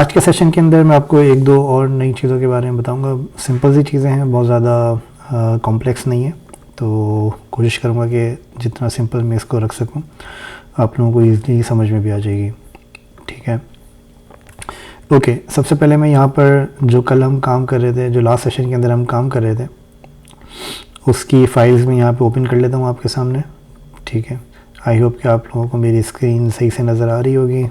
आज के सेशन के अंदर मैं आपको एक दो और नई चीज़ों के बारे में बताऊंगा। सिंपल सी चीज़ें हैं, बहुत ज़्यादा कॉम्प्लेक्स नहीं है, तो कोशिश करूंगा कि जितना सिंपल मैं इसको रख सकूं आप लोगों को ईज़िली समझ में भी आ जाएगी। ठीक है, ओके। सबसे पहले मैं यहाँ पर जो कल हम काम कर रहे थे, जो लास्ट सेशन के अंदर हम काम कर रहे थे, उसकी फाइल्स में यहाँ पे ओपन कर लेता हूँ आपके सामने। ठीक है, आई होप कि आप लोगों को मेरी स्क्रीन सही से नज़र आ रही होगी।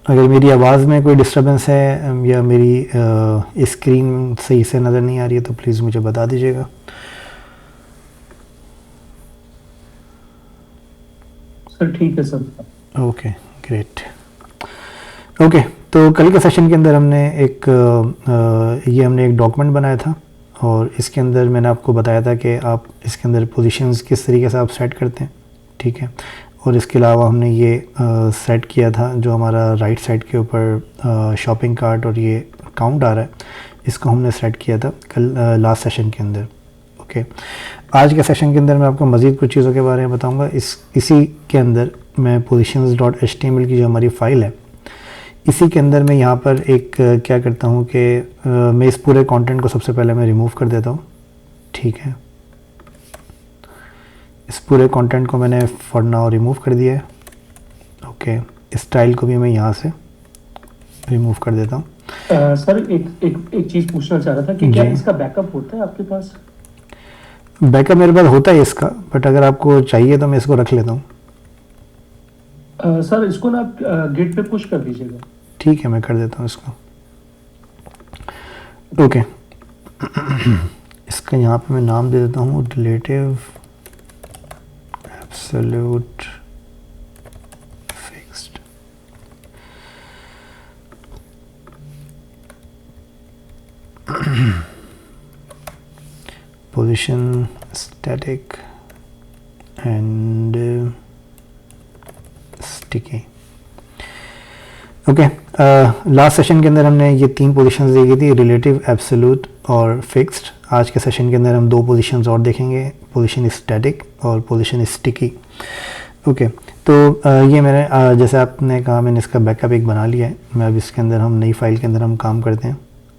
अगर मेरी आवाज़ में कोई डिस्टर्बेंस है या मेरी स्क्रीन सही से नज़र नहीं आ रही है तो प्लीज़ मुझे बता दीजिएगा। सर ठीक है सर। Okay, great. ओके, तो कल के सेशन के अंदर हमने हमने एक डॉक्यूमेंट बनाया था और इसके अंदर मैंने आपको बताया था कि आप इसके अंदर पोजीशंस किस तरीके से आप सेट करते हैं। ठीक है, और इसके अलावा हमने ये सेट किया था जो हमारा राइट साइड के ऊपर शॉपिंग कार्ट और ये काउंट आ रहा है, इसको हमने सेट किया था कल लास्ट सेशन के अंदर। ओके, आज के सेशन के अंदर मैं आपको मज़ीद कुछ चीज़ों के बारे में बताऊंगा। इसी के अंदर मैं positions.html की जो हमारी फ़ाइल है, इसी के अंदर मैं यहाँ पर क्या करता हूँ कि मैं इस पूरे कंटेंट को सबसे पहले मैं रिमूव कर देता हूँ। ठीक है, इस पूरे कंटेंट को मैंने फॉर नाउ रिमूव कर दिया है। ओके, स्टाइल को भी मैं यहाँ से रिमूव कर देता हूँ। सर एक चीज़ पूछना चाह रहा था कि क्या इसका बैकअप होता है आपके पास? बैकअप मेरे पास होता है इसका, बट अगर आपको चाहिए तो मैं इसको रख लेता हूँ। सर इसको ना आप गिट पे पुश कर दीजिएगा। ठीक है, मैं कर देता हूँ इसको। ओके, इसका यहाँ पे मैं नाम दे देता हूँ relative absolute fixed. Position static and sticky. Okay, last session के अंदर हमने ये 3 पोजीशंस देखी थी, रिलेटिव, एब्सोल्यूट और फिक्स्ड। आज के सेशन के अंदर हम 2 पोजीशंस और देखेंगे, पोजीशन स्टैटिक और पोजीशन स्टिकी। ओके, तो ये मैंने जैसे आपने कहा मैंने इसका बैकअप एक बना लिया है। मैं अब इसके अंदर हम नई फाइल के अंदर हम काम करते हैं।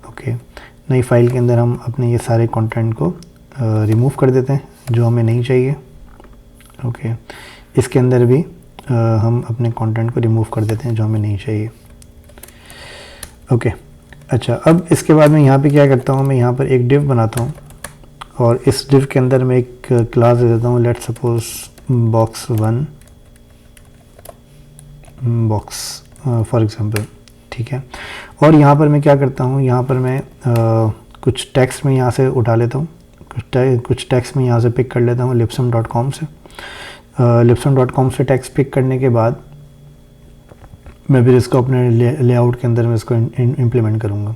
ओके, नई फाइल के अंदर हम अपने ये सारे कंटेंट को रिमूव कर देते हैं जो हमें नहीं चाहिए। ओके, इसके अंदर भी हम अपने कंटेंट को रिमूव कर देते हैं जो हमें नहीं चाहिए। ओके, अच्छा, अब इसके बाद मैं यहाँ पे क्या करता हूँ, मैं यहाँ पर एक डिव बनाता हूँ और इस डिव के अंदर मैं एक क्लास दे देता हूँ, let suppose box1 box for example. ठीक है, और यहाँ पर मैं क्या करता हूँ, यहाँ पर मैं कुछ टेक्स्ट में यहाँ से उठा लेता हूँ, कुछ टेक्स्ट में यहाँ से पिक कर लेता हूँ lipsum.com से। lipsum.com से टेक्स्ट पिक करने के बाद मैं फिर इसको अपने लेआउट के अंदर मैं इसको इम्प्लीमेंट करूँगा।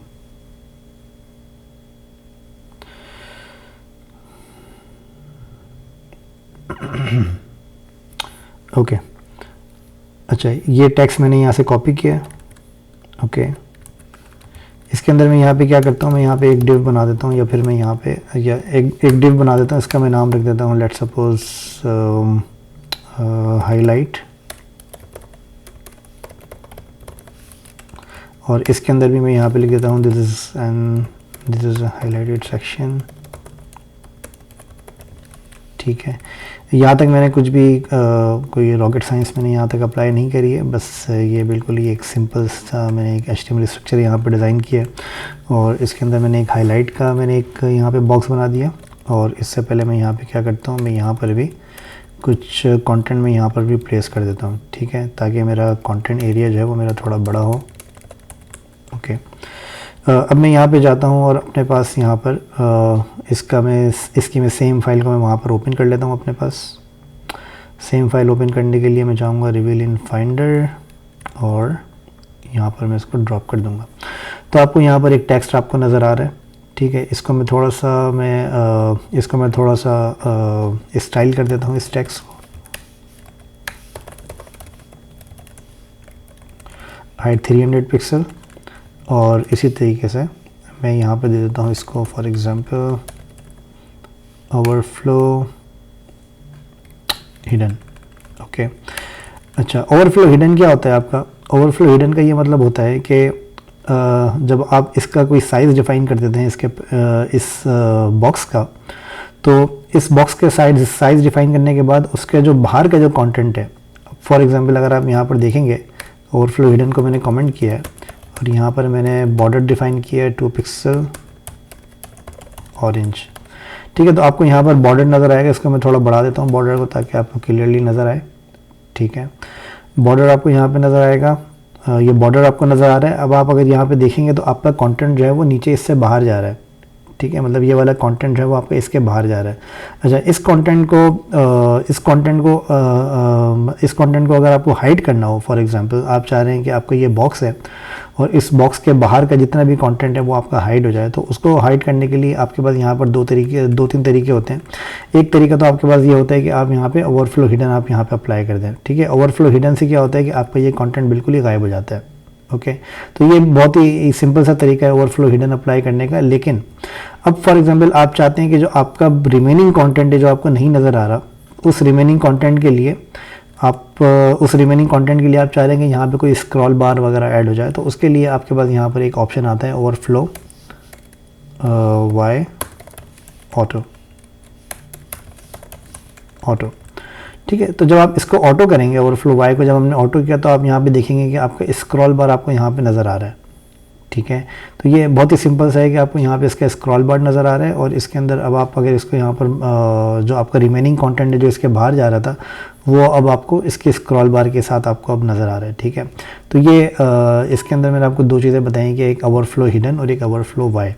ओके, अच्छा, ये टेक्स्ट मैंने यहाँ से कॉपी किया। ओके, इसके अंदर मैं यहाँ पे क्या करता हूँ, मैं यहाँ पे एक डिव बना देता हूँ या फिर मैं यहाँ पे एक डिव बना देता हूँ। इसका मैं नाम रख देता हूँ लेट सपोज हाईलाइट, और इसके अंदर भी मैं यहाँ पे लिख देता हूँ दिस इज़ हाईलाइटेड सेक्शन। ठीक है, यहाँ तक मैंने कुछ भी कोई रॉकेट साइंस मैंने यहाँ तक अप्लाई नहीं करी है, बस ये बिल्कुल ही एक सिंपल सा मैंने एक HTML स्ट्रक्चर यहाँ पे डिज़ाइन किया है और इसके अंदर मैंने एक हाईलाइट का मैंने एक यहाँ पे बॉक्स बना दिया। और इससे पहले मैं यहाँ पे क्या करता हूँ, मैं यहाँ पर भी कुछ कंटेंट में यहाँ पर भी प्लेस कर देता हूँ। ठीक है, ताकि मेरा कंटेंट एरिया जो है वो मेरा थोड़ा बड़ा हो। ओके, अब मैं यहाँ पे जाता हूँ और अपने पास यहाँ पर इसकी मैं सेम फाइल को मैं वहाँ पर ओपन कर लेता हूँ अपने पास। सेम फाइल ओपन करने के लिए मैं जाऊँगा रिवील इन फाइंडर और यहाँ पर मैं इसको ड्रॉप कर दूँगा। तो आपको यहाँ पर एक टेक्स्ट आपको नज़र आ रहा है। ठीक है, इसको मैं थोड़ा सा स्टाइल कर देता हूँ इस टेक्स्ट को, हाइट 300 पिक्सल, और इसी तरीके से मैं यहाँ पे दे देता हूँ इसको for example overflow hidden. Okay, अच्छा, ओवरफ्लो हिडन क्या होता है आपका? ओवरफ्लो हिडन का ये मतलब होता है कि जब आप इसका कोई साइज़ डिफाइन कर देते हैं इसके इस बॉक्स का, तो इस बॉक्स के साइज़ डिफाइन करने के बाद उसके जो बाहर का जो कंटेंट है, फॉर एग्जांपल अगर आप यहाँ पर देखेंगे ओवरफ्लो हिडन को मैंने कमेंट किया है और यहाँ पर मैंने बॉर्डर डिफाइन किया है 2 पिक्सल ऑरेंज, ठीक है। तो आपको यहाँ पर बॉर्डर नज़र आएगा, इसको मैं थोड़ा बढ़ा देता हूँ बॉर्डर को ताकि आपको क्लियरली नज़र आए, ठीक है। बॉर्डर आपको यहाँ पे नज़र आएगा, ये बॉर्डर आपको नज़र आ रहा है। अब आप अगर यहाँ पे देखेंगे तो आपका कंटेंट जो है वो नीचे इससे बाहर जा रहा है, ठीक है, मतलब ये वाला कंटेंट जो है वो आपका इसके बाहर जा रहा है। अच्छा, इस कंटेंट को अगर आपको हाइड करना हो, फॉर एग्जांपल आप चाह रहे हैं कि आपका ये बॉक्स है और इस बॉक्स के बाहर का जितना भी कंटेंट है वो आपका हाइड हो जाए, तो उसको हाइड करने के लिए आपके पास यहाँ पर दो तीन तरीके होते हैं। एक तरीका तो आपके पास ये होता है कि आप यहाँ पे ओवरफ्लो हिडन आप यहाँ पे अप्लाई कर दें, ठीक है। ओवरफ्लो हिडन से क्या होता है कि आपका ये कंटेंट बिल्कुल ही गायब हो जाता है, ओके। तो ये बहुत ही सिंपल सा तरीका है ओवरफ्लो हिडन अप्लाई करने का। लेकिन अब फॉर एग्जांपल आप चाहते हैं कि जो आपका रिमेनिंग कंटेंट है जो आपको नहीं नज़र आ रहा, उस रिमेनिंग कंटेंट के लिए आप चाह रहे हैं कि यहाँ पे कोई स्क्रॉल बार वगैरह ऐड हो जाए, तो उसके लिए आपके पास यहाँ पर एक ऑप्शन आता है ओवरफ्लो वाई ऑटो, ठीक है। तो जब आप इसको ऑटो करेंगे, ओवरफ्लो वाई को जब हमने ऑटो किया, तो आप यहाँ पे देखेंगे कि आपका स्क्रॉल बार आपको यहाँ पे नज़र आ रहा है, ठीक है। तो ये बहुत ही सिंपल सा है कि आपको यहाँ पे इसका स्क्रॉल बार नज़र आ रहा है और इसके अंदर अब आप अगर इसको यहाँ पर जो आपका रिमेनिंग कंटेंट है जो इसके बाहर जा रहा था वो अब आपको इसके स्क्रॉल बार के साथ आपको अब नज़र आ रहा है, ठीक है। तो ये इसके अंदर मैंने आपको दो चीज़ें बताई कि एक ओवरफ्लो हिडन और एक ओवरफ्लो वाई।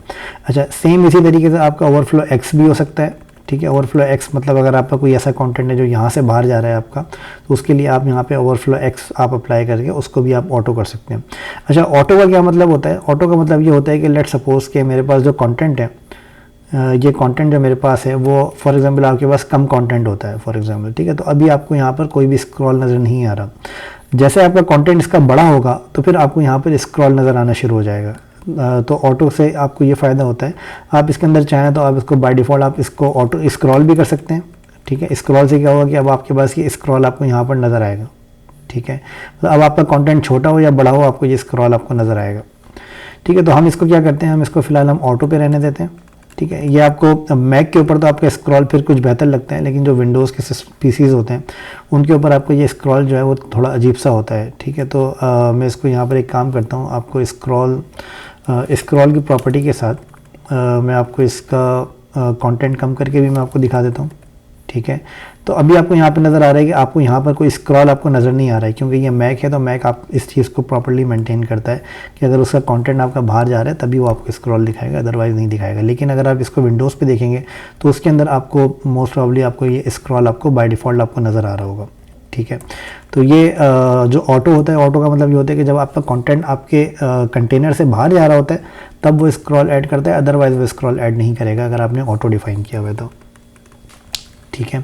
अच्छा, सेम इसी तरीके से आपका ओवरफ्लो एक्स भी हो सकता है, ठीक है। ओवरफ्लो एक्स मतलब अगर आपका कोई ऐसा कंटेंट है जो यहाँ से बाहर जा रहा है आपका, तो उसके लिए आप यहाँ पे ओवरफ्लो एक्स आप अप्लाई करके उसको भी आप ऑटो कर सकते हैं। अच्छा, ऑटो का क्या मतलब होता है? ऑटो का मतलब ये होता है कि लेट सपोज कि मेरे पास जो कंटेंट है, ये कंटेंट जो मेरे पास है वो फॉर एग्जांपल आपके पास कम कंटेंट होता है फॉर एग्जांपल, ठीक है। तो अभी आपको यहाँ पर कोई भी स्क्रॉल नज़र नहीं आ रहा। जैसे आपका कंटेंट इसका बड़ा होगा तो फिर आपको यहाँ पर स्क्रॉल नज़र आना शुरू हो जाएगा। तो ऑटो से आपको ये फ़ायदा होता है, आप इसके अंदर चाहें तो आप इसको बाय डिफ़ॉल्ट आप इसको ऑटो स्क्रॉल भी कर सकते हैं, ठीक है। स्क्रॉल से क्या होगा कि अब आपके पास ये स्क्रॉल आपको यहाँ पर नज़र आएगा, ठीक है। तो अब आपका कंटेंट छोटा हो या बड़ा हो आपको ये स्क्रॉल आपको नज़र आएगा, ठीक है। तो हम इसको क्या करते हैं, हम इसको फ़िलहाल हम ऑटो पे रहने देते हैं, ठीक है। ये आपको मैक के ऊपर तो आपका स्क्रॉल फिर कुछ बेहतर लगता है, लेकिन जो विंडोज़ के पीसीज़ होते हैं उनके ऊपर आपको ये स्क्रॉल जो है वो थोड़ा अजीब सा होता है, ठीक है। तो मैं इसको यहाँ पर एक काम करता हूँ, आपको स्क्रॉल की प्रॉपर्टी के साथ मैं आपको इसका कंटेंट कम करके भी मैं आपको दिखा देता हूँ, ठीक है। तो अभी आपको यहाँ पे नज़र आ रहा है कि आपको यहाँ पर कोई स्क्रॉल आपको नज़र नहीं आ रहा है, क्योंकि ये मैक है तो मैक आप इस चीज़ को प्रॉपर्ली मेंटेन करता है कि अगर उसका कंटेंट आपका बाहर जा रहा है तभी वो आपको स्क्रॉल दिखाएगा, अदरवाइज़ नहीं दिखाएगा। लेकिन अगर आप इसको विंडोज़ पे देखेंगे तो उसके अंदर आपको मोस्ट प्रॉब्ली आपको ये स्क्रॉल आपको बाय डिफ़ॉल्ट आपको नज़र आ रहा होगा, ठीक है। तो ये जो ऑटो होता है, ऑटो का मतलब ये होता है कि जब आपका कंटेंट आपके कंटेनर से बाहर जा रहा होता है तब वो स्क्रॉल ऐड करता है, अदरवाइज़ वो स्क्रॉल ऐड नहीं करेगा अगर आपने ऑटो डिफ़ाइन किया हुआ है तो, ठीक है।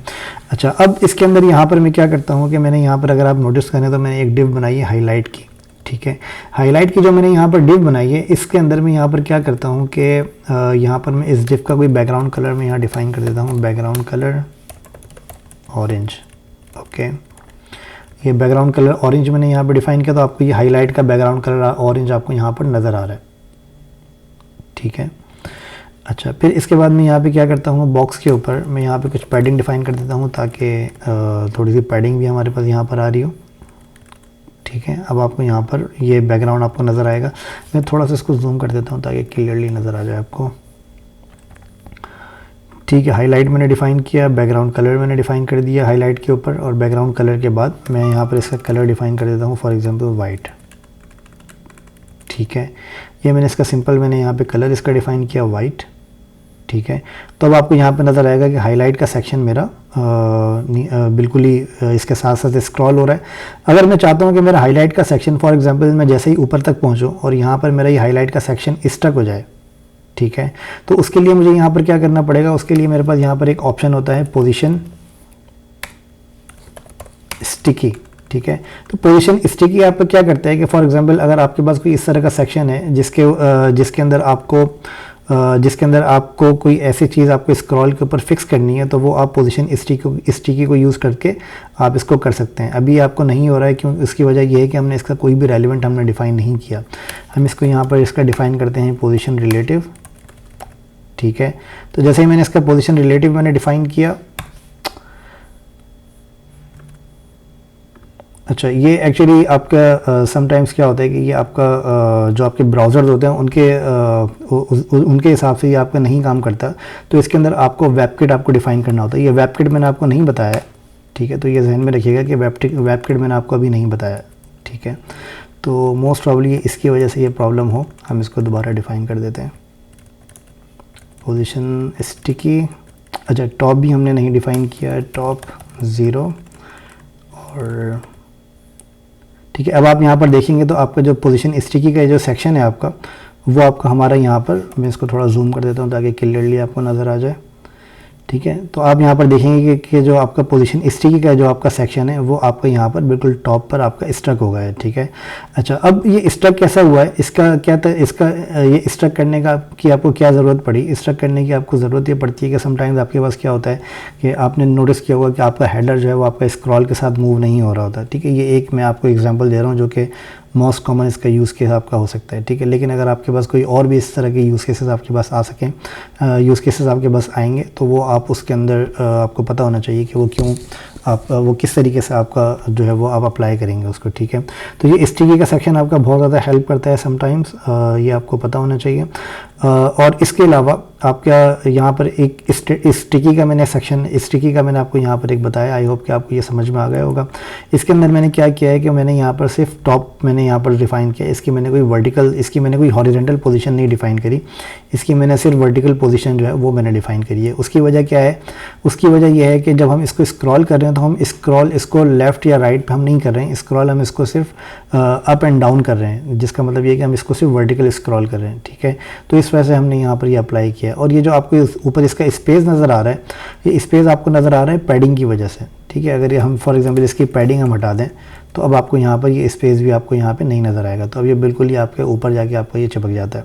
अच्छा, अब इसके अंदर यहाँ पर मैं क्या करता हूँ कि मैंने यहाँ पर अगर आप नोटिस करें तो मैंने एक डिव बनाई है हाईलाइट की, ठीक है। हाईलाइट की जो मैंने यहाँ पर डिव बनाई है इसके अंदर मैं यहाँ पर क्या करता हूँ कि यहाँ पर मैं इस डिव का कोई बैकग्राउंड कलर मैं यहाँ डिफ़ाइन कर देता हूँ, बैकग्राउंड कलर ऑरेंज, ओके। ये बैकग्राउंड कलर ऑरेंज मैंने यहाँ पर डिफ़ाइन किया, तो आपको ये हाईलाइट का बैकग्राउंड कलर ऑरेंज आपको यहाँ पर नज़र आ रहा है, ठीक है। अच्छा, फिर इसके बाद मैं यहाँ पे क्या करता हूँ, बॉक्स के ऊपर मैं यहाँ पे कुछ पैडिंग डिफ़ाइन कर देता हूँ ताकि थोड़ी सी पैडिंग भी हमारे पास यहाँ पर आ रही हो, ठीक है। अब आपको यहाँ पर ये बैकग्राउंड आपको नज़र आएगा, मैं थोड़ा सा इसको जूम कर देता हूँ ताकि क्लियरली नज़र आ जाए आपको, ठीक है। हाईलाइट मैंने डिफ़ाइन किया, बैकग्राउंड कलर मैंने डिफ़ाइन कर दिया हाईलाइट के ऊपर, और बैकग्राउंड कलर के बाद मैं यहाँ पर इसका कलर डिफ़ाइन कर देता हूँ फॉर एग्जांपल वाइट, ठीक है। ये मैंने इसका सिंपल मैंने यहाँ पे कलर इसका डिफ़ाइन किया वाइट, ठीक है। तो अब आपको यहाँ पे नज़र आएगा कि हाईलाइट का सेक्शन मेरा बिल्कुल ही इसके साथ साथ स्क्रॉल हो रहा है। अगर मैं चाहता हूँ कि मेरा हाईलाइट का सेक्शन फॉर एग्जांपल मैं जैसे ही ऊपर तक पहुँचूँ और यहाँ पर मेरा ये हाईलाइट का सेक्शन स्टक हो जाए, ठीक है, तो उसके लिए मुझे यहाँ पर क्या करना पड़ेगा, उसके लिए मेरे पास यहाँ पर एक ऑप्शन होता है पोजीशन स्टिकी, ठीक है। तो पोजीशन स्टिकी आपको क्या करता है कि फॉर एग्जांपल अगर आपके पास कोई इस तरह का सेक्शन है जिसके अंदर आपको जिसके अंदर आपको कोई ऐसी चीज़ आपको स्क्रॉल के ऊपर फिक्स करनी है, तो वो आप पोजीशन स्टिकी को यूज़ करके आप इसको कर सकते हैं। अभी आपको नहीं हो रहा है, क्यों? इसकी वजह ये है कि हमने इसका कोई भी रेलिवेंट हमने डिफ़ाइन नहीं किया। हम इसको यहाँ पर इसका डिफ़ाइन करते हैं पोजीशन रिलेटिव, ठीक है। तो जैसे ही मैंने इसका पोजीशन रिलेटिव मैंने डिफ़ाइन किया, अच्छा, ये एक्चुअली आपका समटाइम्स क्या होता है कि ये आपका जो आपके ब्राउज़र्स होते हैं उनके हिसाब से ये आपका नहीं काम करता। तो इसके अंदर आपको वेबकिट आपको डिफ़ाइन करना होता है। ये वेबकिट मैंने आपको नहीं बताया, ठीक है। तो ये जहन में रखिएगा कि वेबकिट मैंने आपको अभी नहीं बताया, ठीक है। तो मोस्ट प्रॉब्ली इसकी वजह से ये प्रॉब्लम हो। हम इसको दोबारा डिफ़ाइन कर देते हैं। पोजीशन स्टिकी, अच्छा, टॉप भी हमने नहीं डिफ़ाइन किया है, टॉप 0 और ठीक है। अब आप यहाँ पर देखेंगे तो आपका जो पोजीशन स्टिकी का जो सेक्शन है आपका, वो आपका हमारा यहाँ पर, मैं इसको थोड़ा जूम कर देता हूँ ताकि क्लियरली आपको नज़र आ जाए, ठीक है। तो आप यहाँ पर देखेंगे कि जो आपका पोजीशन स्टिकी का जो आपका सेक्शन है वो आपका यहाँ पर बिल्कुल टॉप पर आपका स्ट्रक हो गया है, ठीक है। अच्छा, अब ये स्ट्रक कैसा हुआ है, इसका क्या था, इसका ये स्ट्रक करने का कि आपको क्या ज़रूरत पड़ी? स्ट्रक करने की आपको ज़रूरत ये पड़ती है कि समटाइम्स आपके पास क्या होता है कि आपने नोटिस किया होगा कि आपका हेडर जो है वो आपका स्क्रॉल के साथ मूव नहीं हो रहा होता, ठीक है। ये एक मैं आपको एग्जाम्पल दे रहा हूँ जो कि मोस्ट कॉमन इसका यूज़ केस आपका हो सकता है, ठीक है। लेकिन अगर आपके पास कोई और भी इस तरह के यूज़ केसेस आपके पास आ सकें, यूज़ केसेस आपके पास आएंगे, तो वो आप उसके अंदर आपको पता होना चाहिए कि वो क्यों आप वो किस तरीके से आपका जो है वो आप अप्लाई करेंगे उसको, ठीक है। तो ये स्टिकी का सेक्शन आपका बहुत ज़्यादा हेल्प करता है समटाइम्स, ये आपको पता होना चाहिए। और इसके अलावा आपका यहाँ पर एक स्टिकी का मैंने सेक्शन, स्टिकी का मैंने आपको यहाँ पर एक बताया। आई होप कि आपको ये समझ में आ गया होगा। इसके अंदर मैंने क्या किया है कि मैंने यहाँ पर सिर्फ टॉप मैंने यहाँ पर डिफ़ाइन किया, इसकी मैंने कोई वर्टिकल, इसकी मैंने कोई हॉरिजॉन्टल पोजीशन नहीं डिफ़ाइन करी, इसकी मैंने सिर्फ वर्टिकल पोजीशन जो है वो मैंने डिफ़ाइन करी है। उसकी वजह क्या है? उसकी वजह यह है कि जब हम इसको स्क्रॉल कर रहे हैं तो हम इसको लेफ़्ट या राइट पे हम नहीं कर रहे हैं स्क्रॉल, हम इसको सिर्फ अप एंड डाउन कर रहे हैं, जिसका मतलब ये है कि हम इसको सिर्फ वर्टिकल स्क्रॉल कर रहे हैं, ठीक है। तो इस वजह से हमने यहाँ पर ये अप्लाई किया। और ये जो आपको ऊपर इसका स्पेस नज़र आ रहा है, ये स्पेस आपको नज़र आ रहा है पैडिंग की वजह से, ठीक है। अगर ये हम फॉर एग्जांपल इसकी पैडिंग हम हटा दें तो अब आपको यहाँ पर ये स्पेस भी आपको यहाँ पे नहीं नज़र आएगा। तो अब ये बिल्कुल ही आपके ऊपर जाके आपका ये चिपक जाता है,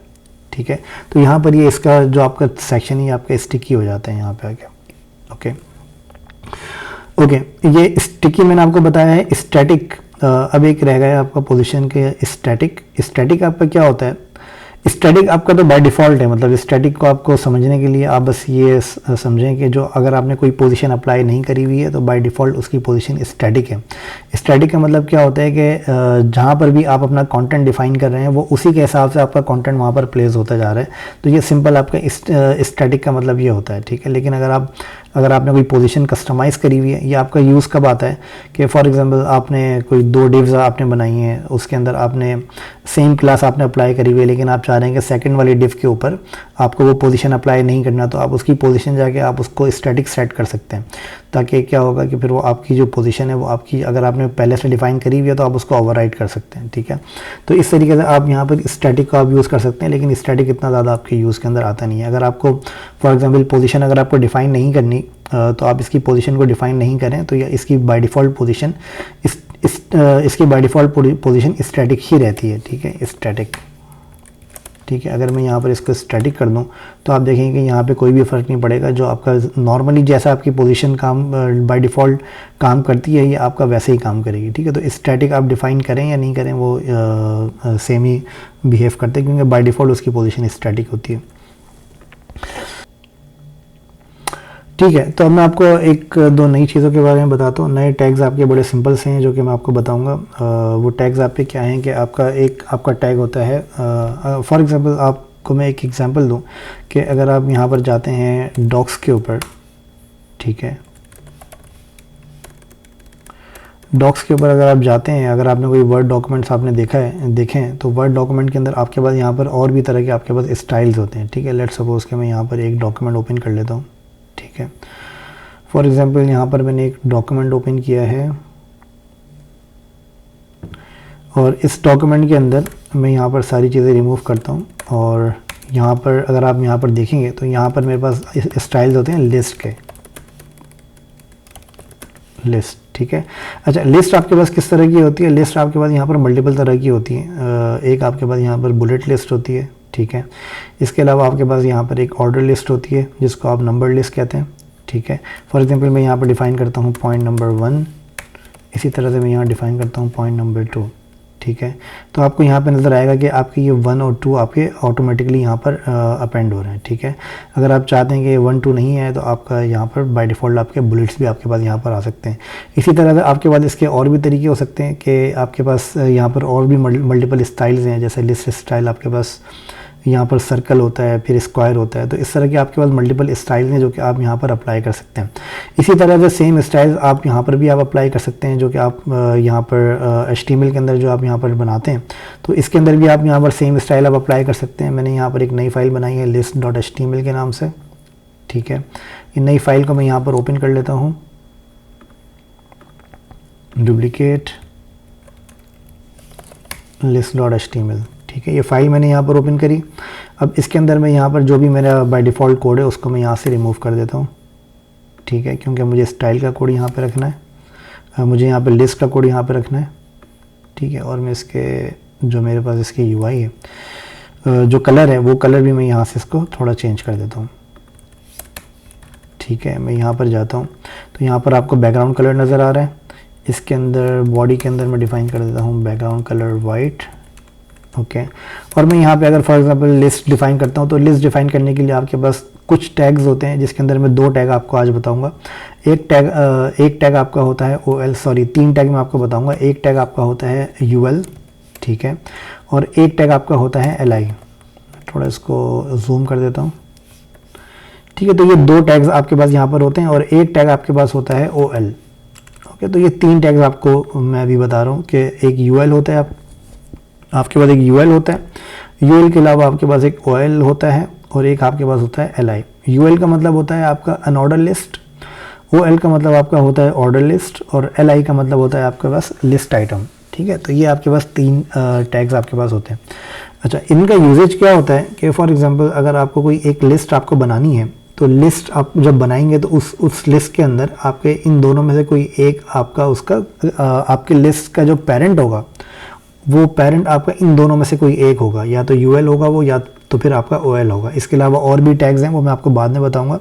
ठीक है। तो यहाँ पर ये इसका जो आपका सेक्शन ही आपका स्टिकी हो जाता है यहाँ पे आके, ओके। ये स्टिकी मैंने आपको बताया है स्टैटिक। अब एक रह गया आपका पोजीशन के स्टैटिक। स्टैटिक आपका क्या होता है? स्टैटिक आपका तो बाय डिफ़ॉल्ट है, मतलब स्टैटिक को आपको समझने के लिए आप बस ये समझें कि जो अगर आपने कोई पोजीशन अप्लाई नहीं करी हुई है तो बाय डिफ़ॉल्ट उसकी पोजीशन स्टैटिक है। स्टैटिक का मतलब क्या होता है कि जहाँ पर भी आप अपना कंटेंट डिफ़ाइन कर रहे हैं वो उसी के हिसाब से आपका कंटेंट वहाँ पर प्लेस होता जा रहा है। तो ये सिंपल आपका स्टैटिक का मतलब ये होता है, ठीक है। लेकिन अगर आपने कोई पोजीशन कस्टमाइज़ करी हुई है, ये आपका यूज़ कब आता है कि फॉर एग्जांपल आपने कोई 2 डिव्स आपने बनाई हैं, उसके अंदर आपने सेम क्लास आपने अप्लाई करी हुई है, लेकिन आप चाह रहे हैं कि सेकंड वाली डिव के ऊपर आपको वो पोजीशन अप्लाई नहीं करना, तो आप उसकी पोजीशन जाके आप उसको स्टैटिक सेट कर सकते हैं। ताकि क्या होगा कि फिर वो आपकी जो पोजीशन है वो आपकी, अगर आपने पहले से डिफ़ाइन करी हुई है तो आप उसको ओवरराइड कर सकते हैं, ठीक है। तो इस तरीके से आप यहाँ पर स्टैटिक को आप यूज़ कर सकते हैं, लेकिन स्टैटिक इतना ज़्यादा आपके यूज़ के अंदर आता नहीं है। अगर आपको फॉर एग्जांपल पोजीशन अगर आपको डिफ़ाइन नहीं करनी, तो आप इसकी पोजीशन को डिफ़ाइन नहीं करें तो इसकी बाय डिफ़ॉल्ट पोजीशन इसकी बाय डिफ़ॉल्ट पोजीशन स्टैटिक ही रहती है, ठीक है, स्टैटिक, ठीक है। अगर मैं यहाँ पर इसको स्टैटिक कर दूँ तो आप देखेंगे कि यहाँ पे कोई भी फ़र्क नहीं पड़ेगा। जो आपका नॉर्मली जैसा आपकी पोजीशन काम बाय डिफ़ॉल्ट काम करती है, ये आपका वैसे ही काम करेगी, ठीक है। तो स्टैटिक आप डिफ़ाइन करें या नहीं करें वो सेम ही बिहेव करते हैं, क्योंकि बाय डिफ़ॉल्ट उसकी पोजीशन स्टैटिक होती है, ठीक है। तो अब मैं आपको एक दो नई चीज़ों के बारे में बताता हूँ। नए टैग्स आपके बड़े सिंपल से हैं जो कि मैं आपको बताऊँगा। वो टैग्स आपके क्या हैं कि आपका टैग होता है, फॉर एग्जांपल आपको मैं एक एग्जांपल दूँ कि अगर आप यहाँ पर जाते हैं डॉक्स के ऊपर, ठीक है, डॉक्स के ऊपर अगर आप जाते हैं, अगर आपने कोई वर्ड डॉक्यूमेंट्स आपने देखें तो वर्ड डॉक्यूमेंट के अंदर आपके पास यहाँ पर और भी तरह के आपके पास स्टाइल्स होते हैं, ठीक है। लेट्स सपोज कि मैं यहाँ पर एक डॉक्यूमेंट ओपन कर लेता हूँ, ठीक है। फॉर एग्जांपल यहाँ पर मैंने एक डॉक्यूमेंट ओपन किया है और इस डॉक्यूमेंट के अंदर मैं यहाँ पर सारी चीज़ें रिमूव करता हूँ और यहाँ पर अगर आप यहाँ पर देखेंगे तो यहाँ पर मेरे पास स्टाइल्स होते हैं लिस्ट के, लिस्ट, ठीक है। अच्छा, लिस्ट आपके पास किस तरह की होती है? लिस्ट आपके पास यहाँ पर मल्टीपल तरह की होती है। एक आपके पास यहाँ पर बुलेट लिस्ट होती है, ठीक है। इसके अलावा आपके पास यहाँ पर एक ऑर्डर लिस्ट होती है जिसको आप नंबर लिस्ट कहते हैं, ठीक है। फॉर एग्जांपल मैं यहाँ पर डिफ़ाइन करता हूँ पॉइंट नंबर 1, इसी तरह से मैं यहाँ डिफ़ाइन करता हूँ पॉइंट नंबर 2, ठीक है। तो आपको यहाँ पे नज़र आएगा कि आपके ये 1 और 2 आपके ऑटोमेटिकली यहाँ पर अपेंड हो रहे हैं, ठीक है। अगर आप चाहते हैं कि 1 2 नहीं है तो आपका यहाँ पर बाय डिफ़ॉल्ट आपके बुलेट्स भी आपके पास यहाँ पर आ सकते हैं। इसी तरह से आपके पास इसके और भी तरीके हो सकते हैं कि आपके पास यहाँ पर और भी मल्टीपल स्टाइल्स हैं, जैसे लिस्ट स्टाइल आपके पास यहाँ पर सर्कल होता है, फिर स्क्वायर होता है। तो इस तरह के आपके पास मल्टीपल स्टाइल हैं जो कि आप यहाँ पर अप्लाई कर सकते हैं। इसी तरह से सेम स्टाइल आप यहाँ पर भी आप अप्लाई कर सकते हैं जो कि आप यहाँ पर HTML के अंदर जो आप यहाँ पर बनाते हैं, तो इसके अंदर भी आप यहाँ पर सेम स्टाइल आप अप्लाई कर सकते हैं। मैंने यहाँ पर एक नई फाइल बनाई है list.html के नाम से, ठीक है। इन नई फाइल को मैं यहाँ पर ओपन कर लेता हूँ, डुप्लीकेट list.html, ठीक है। ये फाइल मैंने यहाँ पर ओपन करी। अब इसके अंदर मैं यहाँ पर जो भी मेरा बाय डिफ़ॉल्ट कोड है उसको मैं यहाँ से रिमूव कर देता हूँ, ठीक है, क्योंकि मुझे स्टाइल का कोड यहाँ पे रखना है, मुझे यहाँ पे लिस्ट का कोड यहाँ पे रखना है, ठीक है। और मैं इसके जो मेरे पास इसकी UI है, जो कलर है वो कलर भी मैं यहाँ से इसको थोड़ा चेंज कर देता हूँ, ठीक है। मैं यहाँ पर जाता हूँ तो यहाँ पर आपको बैकग्राउंड कलर नज़र आ रहा है। इसके अंदर बॉडी के अंदर मैं डिफ़ाइन कर देता हूँ बैकग्राउंड कलर वाइट, ओके। और मैं यहाँ पे अगर फॉर एग्जांपल लिस्ट डिफ़ाइन करता हूँ तो लिस्ट डिफ़ाइन करने के लिए आपके पास कुछ टैग्स होते हैं जिसके अंदर मैं 2 टैग आपको आज बताऊँगा। एक टैग आपका होता है OL, 3 टैग मैं आपको बताऊँगा। एक टैग आपका होता है UL, ठीक है, और एक टैग आपका होता है LI। थोड़ा इसको जूम कर देता हूँ, ठीक है। तो ये 2 टैग्स आपके पास यहाँ पर होते हैं और एक टैग आपके पास होता है OL, ओके। तो ये 3 टैग्स आपको मैं अभी बता रहा हूँ कि एक UL होता है, आपके पास एक UL होता है, UL के अलावा आपके पास एक OL होता है और एक आपके पास होता है LI। UL का मतलब होता है आपका अनऑर्डर लिस्ट, OL का मतलब आपका होता है ऑर्डर लिस्ट और LI का मतलब होता है आपके पास लिस्ट आइटम, ठीक है। तो ये आपके पास 3 टैग्स आपके पास होते हैं। अच्छा, इनका यूजेज क्या होता है कि फॉर एग्जांपल अगर आपको कोई एक लिस्ट आपको बनानी है तो लिस्ट आप जब बनाएंगे तो उस लिस्ट के अंदर आपके इन दोनों में से कोई एक आपका उसका आपके लिस्ट का जो पेरेंट होगा वो पेरेंट आपका इन दोनों में से कोई एक होगा, या तो UL होगा वो या तो फिर आपका OL होगा। इसके अलावा और भी टैग्स हैं वो मैं आपको बाद में बताऊंगा,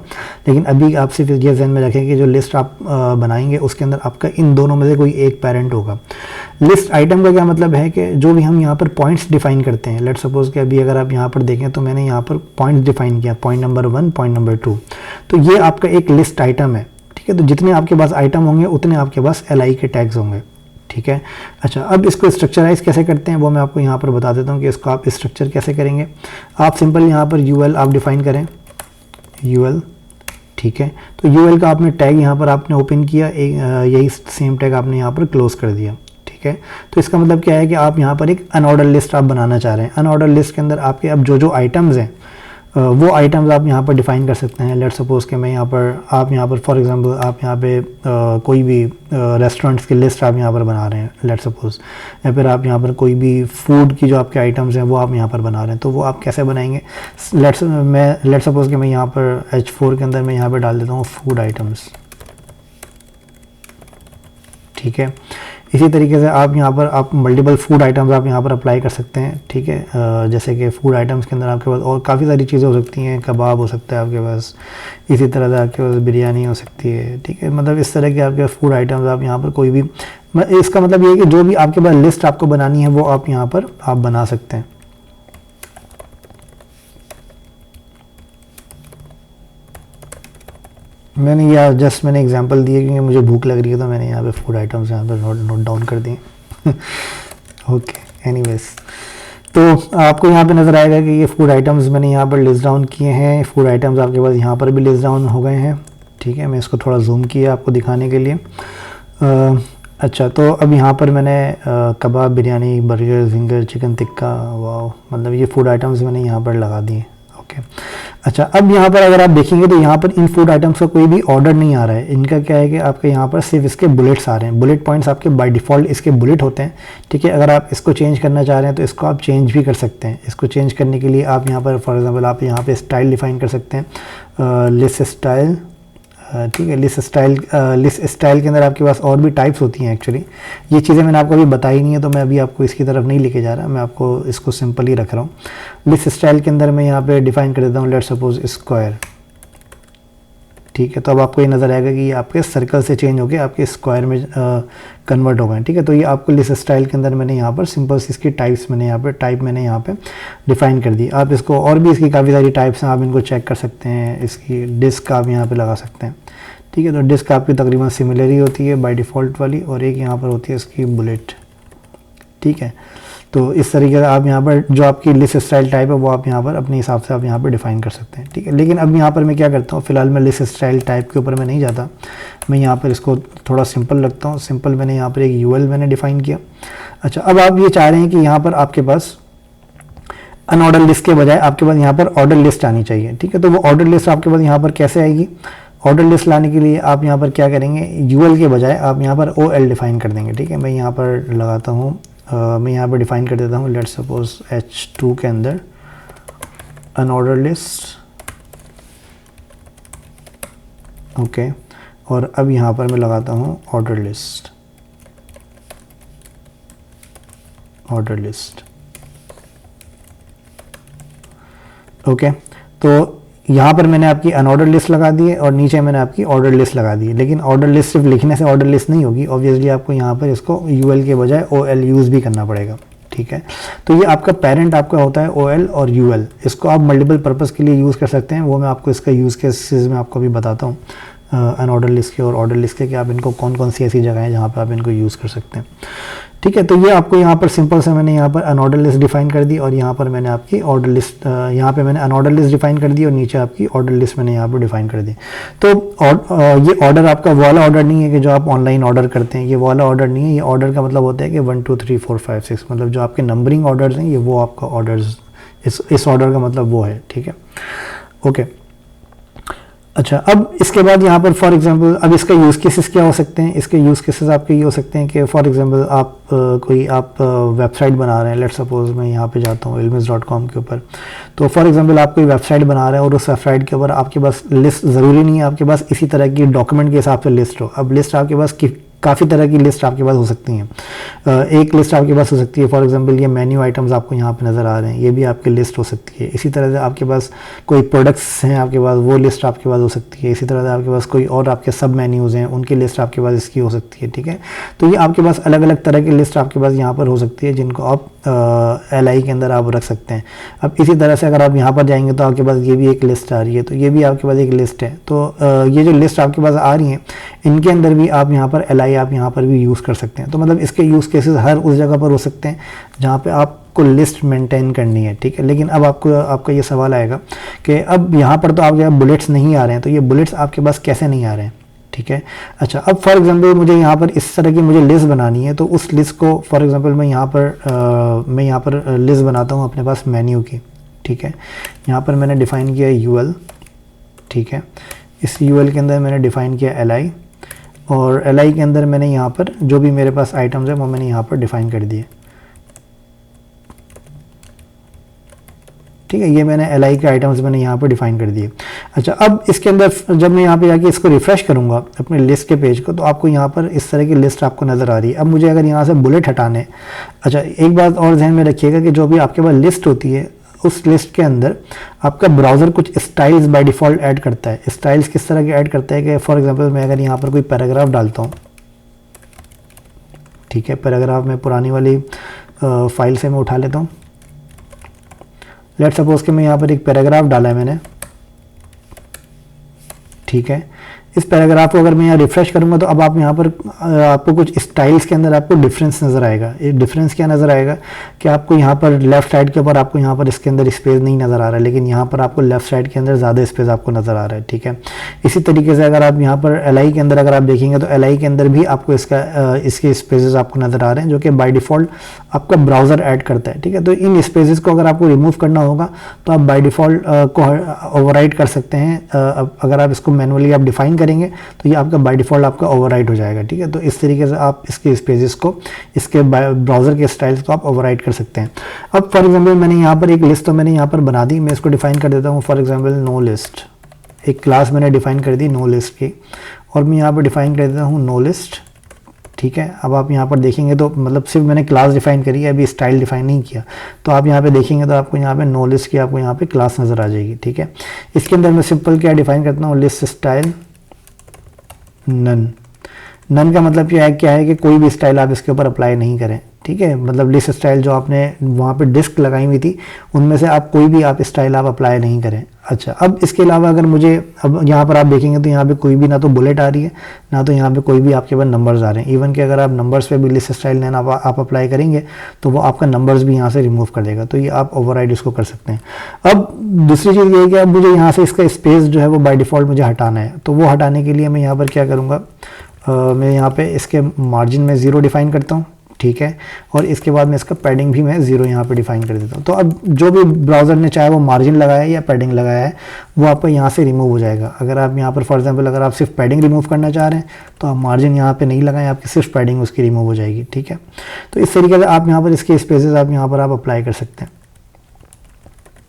लेकिन अभी आप सिर्फ ये ध्यान में रखें कि जो लिस्ट आप बनाएंगे उसके अंदर आपका इन दोनों में से कोई एक पेरेंट होगा। लिस्ट आइटम का क्या मतलब है कि जो भी हम यहाँ पर पॉइंट्स डिफाइन करते हैं, लेट्स सपोज कि अभी अगर आप यहाँ पर देखें तो मैंने यहाँ पर पॉइंट्स डिफाइन किया, पॉइंट नंबर 1, पॉइंट नंबर 2, तो ये आपका एक लिस्ट आइटम है, ठीक है। तो जितने आपके पास आइटम होंगे उतने आपके पास LI के टैग्स होंगे, ठीक है। अच्छा, अब इसको स्ट्रक्चराइज कैसे करते हैं वो मैं आपको यहाँ पर बता देता हूँ कि इसको आप स्ट्रक्चर कैसे करेंगे। आप सिंपल यहाँ पर UL आप डिफ़ाइन करें, UL, ठीक है। तो UL का आपने टैग यहाँ पर आपने ओपन किया, यही सेम टैग आपने यहाँ पर क्लोज कर दिया, ठीक है। तो इसका मतलब क्या है कि आप यहाँ पर एक अनऑर्डर लिस्ट आप बनाना चाह रहे हैं। अनऑर्डर लिस्ट के अंदर आपके अब जो आइटम्स हैं वो आइटम्स आप यहाँ पर डिफ़ाइन कर सकते हैं। लेट्स सपोज कि मैं यहाँ पर आप यहाँ पर फॉर एग्जांपल आप यहाँ पे कोई भी रेस्टोरेंट्स की लिस्ट आप यहाँ पर बना रहे हैं लेट्स सपोज, या फिर आप यहाँ पर कोई भी फूड की जो आपके आइटम्स हैं वो आप यहाँ पर बना रहे हैं, तो वो आप कैसे बनाएंगे। लेट्स सपोज कि मैं यहाँ पर H4 के अंदर मैं यहाँ पर डाल देता हूँ फूड आइटम्स, ठीक है। इसी तरीके से आप यहाँ पर आप मल्टीपल फूड आइटम्स आप यहाँ पर अप्लाई कर सकते हैं, ठीक है। जैसे कि फूड आइटम्स के अंदर आपके पास और काफ़ी सारी चीज़ें हो सकती हैं, कबाब हो सकता है आपके पास, इसी तरह से आपके पास बिरयानी हो सकती है, ठीक है। मतलब इस तरह के आपके फूड आइटम्स आप यहाँ पर कोई भी, इसका मतलब ये है कि जो भी आपके पास लिस्ट आपको बनानी है वो आप यहाँ पर आप बना सकते हैं। मैंने यह जस्ट मैंने एग्जांपल दिए क्योंकि मुझे भूख लग रही है तो मैंने यहाँ पे फूड आइटम्स यहाँ पर नोट डाउन कर दिए। ओके, एनीवेज, तो आपको यहाँ पे नज़र आएगा कि ये फूड आइटम्स मैंने यहाँ पर लिस्ट डाउन किए हैं। फूड आइटम्स आपके पास यहाँ पर भी लिस्ट डाउन हो गए हैं, ठीक है। मैं इसको थोड़ा जूम किया आपको दिखाने के लिए। अच्छा, तो अब यहाँ पर मैंने kebab, biryani, burger, zinger, chicken tikka, वाह, मतलब ये फूड आइटम्स मैंने यहाँ पर लगा दिए, ओके। अच्छा, अब यहाँ पर अगर आप देखेंगे तो यहाँ पर इन फूड आइटम्स का कोई भी ऑर्डर नहीं आ रहा है। इनका क्या है कि आपके यहाँ पर सिर्फ इसके बुलेट्स आ रहे हैं, बुलेट पॉइंट्स आपके बाय डिफ़ॉल्ट इसके बुलेट होते हैं, ठीक है। अगर आप इसको चेंज करना चाह रहे हैं तो इसको आप चेंज भी कर सकते हैं। इसको चेंज करने के लिए आप यहाँ पर फॉर एग्जांपल आप यहाँ पे स्टाइल डिफ़ाइन कर सकते हैं, लिस्ट स्टाइल ठीक है। लिस्ट स्टाइल के अंदर आपके पास और भी टाइप्स होती हैं एक्चुअली, ये चीज़ें मैंने आपको अभी बताई नहीं है, तो मैं अभी आपको इसकी तरफ नहीं लेके जा रहा, मैं आपको इसको सिंपल ही रख रहा हूँ। लिस्ट स्टाइल के अंदर मैं यहाँ पे डिफाइन कर देता हूँ लेट्स सपोज स्क्वायर, ठीक है। तो अब आपको ये नज़र आएगा कि ये आपके सर्कल से चेंज होकर आपके स्क्वायर में कन्वर्ट हो गए, ठीक है। तो ये आपको लिस्ट स्टाइल के अंदर मैंने यहाँ पर सिंपल इसकी टाइप्स मैंने यहाँ पे डिफाइन कर दी। आप इसको और भी इसकी काफ़ी सारी टाइप्स हैं, आप इनको चेक कर सकते हैं। इसकी डिस्क आप यहाँ पे लगा सकते हैं, ठीक है। तो डिस्क आपकी तकरीबन सिमिलर ही होती है बाय डिफ़ॉल्ट वाली, और एक यहाँ पर होती है इसकी बुलेट, ठीक है। तो इस तरीके से आप यहाँ पर जो आपकी लिस्ट स्टाइल टाइप है वो आप यहाँ पर अपने हिसाब से आप यहाँ पर डिफ़ाइन कर सकते हैं, ठीक है। लेकिन अब यहाँ पर मैं क्या करता हूँ, फ़िलहाल मैं लिस्ट स्टाइल टाइप के ऊपर मैं नहीं जाता, मैं यहाँ पर इसको थोड़ा सिंपल रखता हूँ। सिंपल मैंने यहाँ पर एक यूएल मैंने डिफ़ाइन किया। अच्छा, अब आप ये चाह रहे हैं कि यहाँ पर आपके पास अनऑर्डर लिस्ट के बजाय आपके पास यहाँ पर ऑर्डर लिस्ट आनी चाहिए, ठीक है। तो वो ऑर्डर लिस्ट आपके पास यहाँ पर कैसे आएगी? ऑर्डर लिस्ट लाने के लिए आप यहाँ पर क्या करेंगे, यूएल के बजाय आप यहाँ पर ओएल डिफ़ाइन कर देंगे, ठीक है। मैं यहाँ पर लगाता हूँ, मैं यहाँ पर डिफ़ाइन कर देता हूँ लेट्स सपोज H2 के अंदर अनऑर्डर लिस्ट, ओके। और अब यहाँ पर मैं लगाता हूँ ऑर्डर लिस्ट, ओके। तो यहाँ पर मैंने आपकी अनऑर्डर लिस्ट लगा दी है और नीचे मैंने आपकी ऑर्डर लिस्ट लगा दी है। लेकिन ऑर्डर लिस्ट सिर्फ लिखने से ऑर्डर लिस्ट नहीं होगी, ऑब्वियसली आपको यहाँ पर इसको यूएल के बजाय ओएल यूज़ भी करना पड़ेगा, ठीक है। तो ये आपका पेरेंट आपका होता है ओएल और यूएल, इसको आप मल्टीपल पर्पज़ के लिए यूज़ कर सकते हैं, वो मैं आपको इसका यूज़ केसेस में आपको अभी बताता हूँ अनऑर्डर लिस्ट के और ऑर्डर लिस्ट के, कि आप इनको कौन कौन सी ऐसी जगह हैं जहाँ पर आप इनको यूज़ कर सकते हैं, ठीक है। तो ये आपको यहाँ पर सिंपल से मैंने यहाँ पर अनऑर्डर लिस्ट डिफाइन कर दी और यहाँ पर मैंने आपकी ऑर्डर लिस्ट, यहाँ पे मैंने अनऑर्डर लिस्ट डिफाइन कर दी और नीचे आपकी ऑर्डर लिस्ट मैंने यहाँ पर डिफाइन कर दी। तो ये ऑर्डर आपका वो वाला ऑर्डर नहीं है कि जो आप ऑनलाइन ऑर्डर करते हैं, ये वाला ऑर्डर नहीं है। ये ऑर्डर का मतलब होता है कि 1 2 3 4 5 6, मतलब जो आपके नंबरिंग ऑर्डर्स हैं ये वो आपका ऑर्डर्स, इस ऑर्डर का मतलब वो है, ठीक है, ओके। अच्छा, अब इसके बाद यहाँ पर फॉर एग्जांपल अब इसका यूज़ केसेस क्या हो सकते हैं? इसके यूज़ केसेस आपके ये हो सकते हैं कि फॉर एग्जांपल आप कोई वेबसाइट बना रहे हैं, लेट्स सपोज मैं यहाँ पे जाता हूँ ilmiz.com के ऊपर। तो फॉर एग्जांपल आप कोई वेबसाइट बना रहे हैं और उस वेबसाइट के ऊपर आपके पास लिस्ट, ज़रूरी नहीं है आपके पास इसी तरह की डॉक्यूमेंट के हिसाब से लिस्ट हो। अब लिस्ट आपके पास काफ़ी तरह की लिस्ट आपके पास हो सकती हैं। एक लिस्ट आपके पास हो सकती है, फॉर एग्जांपल ये मेन्यू आइटम्स आपको यहाँ पे नज़र आ रहे हैं, ये भी आपकी लिस्ट हो सकती है। इसी तरह से आपके पास कोई प्रोडक्ट्स हैं आपके पास, वो लिस्ट आपके पास हो सकती है। इसी तरह से आपके पास कोई और आपके सब मेन्यूज़ हैं, उनकी लिस्ट आपके पास इसकी हो सकती है, ठीक है। तो ये आपके पास अलग अलग तरह की लिस्ट आपके पास यहाँ पर हो सकती है, जिनको आप LI के अंदर आप रख सकते हैं। अब इसी तरह से अगर आप यहाँ पर जाएंगे तो आपके पास ये भी एक लिस्ट आ रही है, तो ये भी आपके पास एक लिस्ट है। तो ये जो लिस्ट आपके पास आ रही हैं, इनके अंदर भी आप यहाँ पर LI आप यहाँ पर भी यूज़ कर सकते हैं। तो मतलब इसके यूज़ केसेस हर उस जगह पर हो सकते हैं जहाँ पे आपको लिस्ट मेंटेन करनी है, ठीक है। लेकिन अब आपका ये सवाल आएगा कि अब यहाँ पर तो आपके बुलेट्स नहीं आ रहे हैं, तो ये बुलेट्स आपके पास कैसे नहीं आ रहे हैं, ठीक है। अच्छा, अब फॉर एग्जांपल मुझे यहाँ पर इस तरह की मुझे लिस्ट बनानी है, तो उस लिस्ट को फॉर एग्जांपल मैं यहाँ पर लिस्ट बनाता हूँ अपने पास मेन्यू की, ठीक है। यहाँ पर मैंने डिफ़ाइन किया UL, ठीक है। इस UL के अंदर मैंने डिफ़ाइन किया LI, और LI के अंदर मैंने यहाँ पर जो भी मेरे पास आइटम्स है वो मैंने यहाँ पर डिफ़ाइन कर दिए, ठीक है। ये मैंने LI के आइटम्स मैंने यहाँ पर डिफ़ाइन कर दिए। अच्छा, अब इसके अंदर जब मैं यहाँ पे जाके इसको रिफ़्रेश करूँगा अपने लिस्ट के पेज को, तो आपको यहाँ पर इस तरह की लिस्ट आपको नज़र आ रही है। अब मुझे अगर यहाँ से बुलेट हटाने, अच्छा एक बात और ध्यान में रखिएगा कि जो भी आपके पास लिस्ट होती है, उस लिस्ट के अंदर आपका ब्राउज़र कुछ स्टाइल्स बाय डिफ़ॉल्ट ऐड करता है। स्टाइल्स किस तरह के ऐड करता है कि फॉर एग्जांपल मैं अगर यहाँ पर कोई पैराग्राफ डालता हूँ, ठीक है, पैराग्राफ में पुरानी वाली फाइल से मैं उठा लेता हूँ। लेट्स सपोज कि मैं यहाँ पर एक पैराग्राफ डाला है मैंने, ठीक है। इस पैराग्राफ को अगर मैं यहाँ रिफ्रेश करूँगा तो अब आप यहाँ पर आपको कुछ स्टाइल्स के अंदर आपको डिफरेंस नज़र आएगा। ये डिफरेंस क्या नज़र आएगा कि आपको यहाँ पर लेफ़्ट साइड के ऊपर आपको यहाँ पर इसके अंदर स्पेस नहीं नज़र आ रहा है, लेकिन यहाँ पर आपको लेफ़्ट साइड के अंदर ज़्यादा स्पेस आपको नज़र आ रहा है, ठीक है। इसी तरीके से अगर आप यहाँ पर LI के अंदर अगर आप देखेंगे तो LI के अंदर भी आपको इसके स्पेसेस आपको नज़र आ रहे हैं, जो कि बाय डिफ़ॉल्ट आपका ब्राउज़र ऐड करता है, ठीक है। तो इन स्पेसेस को अगर आपको रिमूव करना होगा तो आप बाय डिफ़ॉल्ट को ओवरराइट कर सकते हैं। अगर आप इसको मैनुअली आप डिफ़ाइन करेंगे तो ये आपका बाय डिफ़ॉल्ट आपका ओवरराइट हो जाएगा, ठीक है। तो इस तरीके से आप इसके स्पेसेस को, इसके ब्राउज़र के स्टाइल्स को आप ओवरराइट कर सकते हैं। अब फॉर एग्जांपल मैंने यहाँ पर एक लिस्ट तो मैंने यहाँ पर बना दी, मैं इसको डिफ़ाइन कर देता हूँ फॉर एग्जांपल नो लिस्ट, एक क्लास मैंने डिफाइन कर दी नो लिस्ट की, और मैं यहाँ पर डिफाइन कर देता हूँ नो लिस्ट। ठीक है, अब आप यहाँ पर देखेंगे तो मतलब सिर्फ मैंने क्लास डिफाइन करी है, अभी स्टाइल डिफाइन नहीं किया। तो आप यहाँ पे देखेंगे तो आपको यहाँ पे नो लिस्ट की आपको यहाँ पे क्लास नज़र आ जाएगी। ठीक है, इसके अंदर मैं सिंपल क्या डिफाइन करता हूँ, लिस्ट स्टाइल नन। नन का मतलब क्या है कि कोई भी स्टाइल आप इसके ऊपर अप्लाई नहीं करें। ठीक है, मतलब लिस्ट स्टाइल जो आपने वहाँ पे डिस्क लगाई हुई थी उनमें से आप कोई भी आप स्टाइल आप अप्लाई नहीं करें। अच्छा, अब इसके अलावा अगर मुझे, अब यहाँ पर आप देखेंगे तो यहाँ पे कोई भी ना तो बुलेट आ रही है ना तो यहाँ पे कोई भी आपके पास नंबर्स आ रहे हैं। इवन कि अगर आप नंबर्स पे भी लिस्ट स्टाइल नैन आप अप्लाई करेंगे तो वो आपका नंबर्स भी यहाँ से रिमूव कर देगा। तो ये आप ओवरराइड इसको कर सकते हैं। अब दूसरी चीज़ ये है कि अब मुझे यहाँ से इसका स्पेस जो है वो बाय डिफ़ॉल्ट मुझे हटाना है। तो वो हटाने के लिए मैं यहाँ पर क्या करूँगा, मैं यहाँ पे इसके मार्जिन में 0 डिफ़ाइन करता हूँ। ठीक है, और इसके बाद मैं इसका पैडिंग भी मैं 0 यहाँ पे डिफाइन कर देता हूँ। तो अब जो भी ब्राउज़र ने चाहे वो मार्जिन लगाया है या पैडिंग लगाया है वो आपका यहाँ से रिमूव हो जाएगा। अगर आप यहाँ पर फॉर एग्जांपल अगर आप सिर्फ पैडिंग रिमूव करना चाह रहे हैं तो आप मार्जिन यहाँ पे नहीं लगाएं, आपकी सिर्फ पैडिंग उसकी रिमूव हो जाएगी। ठीक है, तो इस तरीके से आप यहाँ पर इसके स्पेसेस आप यहाँ पर आप अप्लाई कर सकते हैं।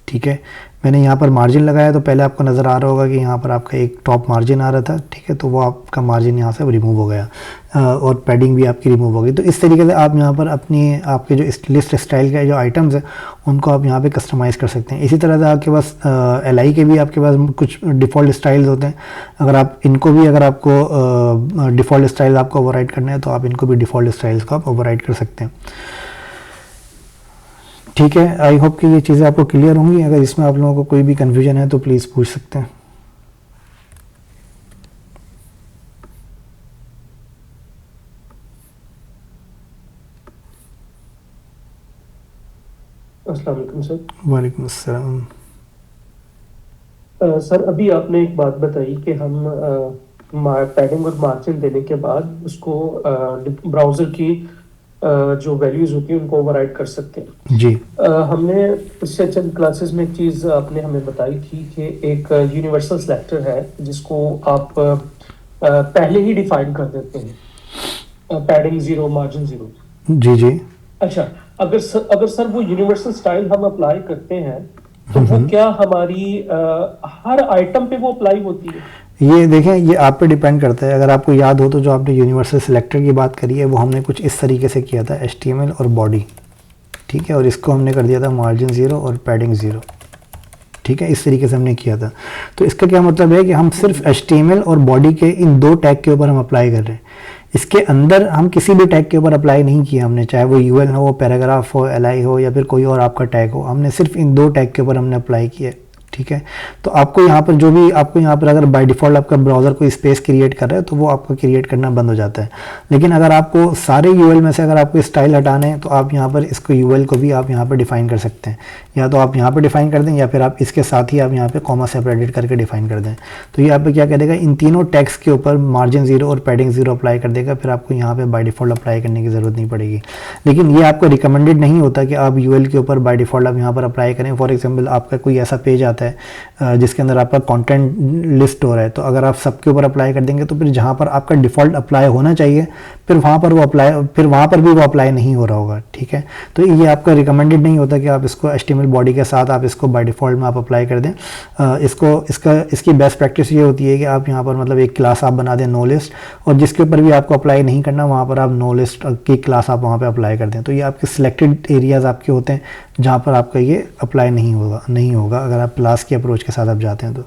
ठीक है, मैंने यहाँ पर मार्जिन लगाया तो पहले आपको नज़र आ रहा होगा कि यहाँ पर आपका एक टॉप मार्जिन आ रहा था। ठीक है, तो वो आपका मार्जिन यहाँ से रिमूव हो गया और पैडिंग भी आपकी रिमूव हो गई। तो इस तरीके से आप यहाँ पर अपनी आपके जो लिस्ट स्टाइल के जो आइटम्स हैं उनको आप यहाँ पे कस्टमाइज़ कर सकते हैं। इसी तरह से आपके पास LI के भी आपके पास कुछ डिफ़ॉल्ट स्टाइल्स होते हैं। अगर आप इनको भी अगर आपको डिफ़ॉल्ट स्टाइल आपको ओवरराइड करना है तो आप इनको भी डिफ़ॉल्ट स्टाइल्स को आप ओवरराइड कर सकते हैं। ठीक है, आई होप कि ये चीज़ें आपको क्लियर होंगी। अगर इसमें आप लोगों को कोई भी कन्फ्यूजन है तो प्लीज़ पूछ सकते हैं। अस्सलाम वालेकुम सर। वालेकुम अस्सलाम। सर अभी आपने एक बात बताई कि हम पैडिंग और मार्जिन देने के बाद उसको ब्राउज़र की जो वैल्यूज होती हैं उनको ओवरराइड कर सकते हैं जी। हमने इससे चंद क्लासेस में एक चीज़ आपने हमें बताई थी कि एक यूनिवर्सल सिलेक्टर है जिसको आप पहले ही डिफाइन कर देते हैं, पैडिंग 0 मार्जिन 0। जी जी। अच्छा, अगर सर वो यूनिवर्सल स्टाइल हम अप्लाई करते हैं तो वो क्या हमारी हर आइटम पे वो अप्लाई होती है? ये देखें, ये आप पे डिपेंड करता है। अगर आपको याद हो तो जो आपने यूनिवर्सल सिलेक्टर की बात करी है वो हमने कुछ इस तरीके से किया था, HTML और बॉडी। ठीक है, और इसको हमने कर दिया था मार्जिन 0 और पैडिंग 0। ठीक है, इस तरीके से हमने किया था। तो इसका क्या मतलब है कि हम सिर्फ HTML और बॉडी के इन 2 टैग के ऊपर हम अप्लाई कर रहे हैं। इसके अंदर हम किसी भी टैग के ऊपर अप्लाई नहीं किया हमने, चाहे वो UL हो, पैराग्राफ हो, LI हो या फिर कोई और आपका टैग हो। हमने सिर्फ इन 2 टैग के ऊपर हमने अप्लाई किया है। ठीक है, तो आपको यहाँ पर जो भी आपको यहाँ पर अगर बाय डिफ़ॉल्ट आपका ब्राउज़र कोई स्पेस क्रिएट कर रहा है तो वो आपको क्रिएट करना बंद हो जाता है। लेकिन अगर आपको सारे UL में से अगर आपको स्टाइल हटाने हैं तो आप यहाँ पर इसको UL को भी आप यहाँ पर डिफ़ाइन कर सकते हैं। या तो आप यहाँ पर डिफ़ाइन कर दें या फिर आप इसके साथ ही आप यहाँ पर कॉमा सेपरेटेड करके डिफ़ाइन कर दें। तो ये आप क्या करेगा, इन तीनों टैग्स के ऊपर मार्जिन 0 और पैडिंग 0 अप्लाई कर देगा। फिर आपको यहाँ पर बाय डिफ़ॉल्ट अप्लाई करने की ज़रूरत नहीं पड़ेगी। लेकिन ये आपको रिकमेंडेड नहीं होता कि आप UL के ऊपर बाय डिफ़ॉल्ट आप यहाँ पर अप्लाई करें। फॉर एग्जाम्पल आपका कोई ऐसा पेज आता है जिसके अंदर आपका कंटेंट लिस्ट हो रहा है, तो अगर आप सबके ऊपर अप्लाई कर देंगे तो फिर जहाँ पर आपका डिफ़ॉल्ट अप्लाई होना चाहिए फिर वहाँ पर भी वो अप्लाई नहीं हो रहा होगा। ठीक है, तो ये आपका रिकमेंडेड नहीं होता कि आप इसको HTML बॉडी के साथ आप इसको बाय डिफ़ॉल्ट में आप अप्लाई कर दें। इसकी बेस्ट प्रैक्टिस ये होती है कि आप यहाँ पर मतलब एक क्लास आप बना दें नो लिस्ट, और जिसके ऊपर भी आपको अप्लाई नहीं करना वहाँ पर आप नो लिस्ट की क्लास आप वहाँ पर अप्लाई कर दें। तो ये आपके सिलेक्टेड एरियाज़ आपके होते हैं जहाँ पर आपका ये अप्लाई नहीं होगा अगर आप क्लास की अप्रोच के साथ आप जाते हैं तो।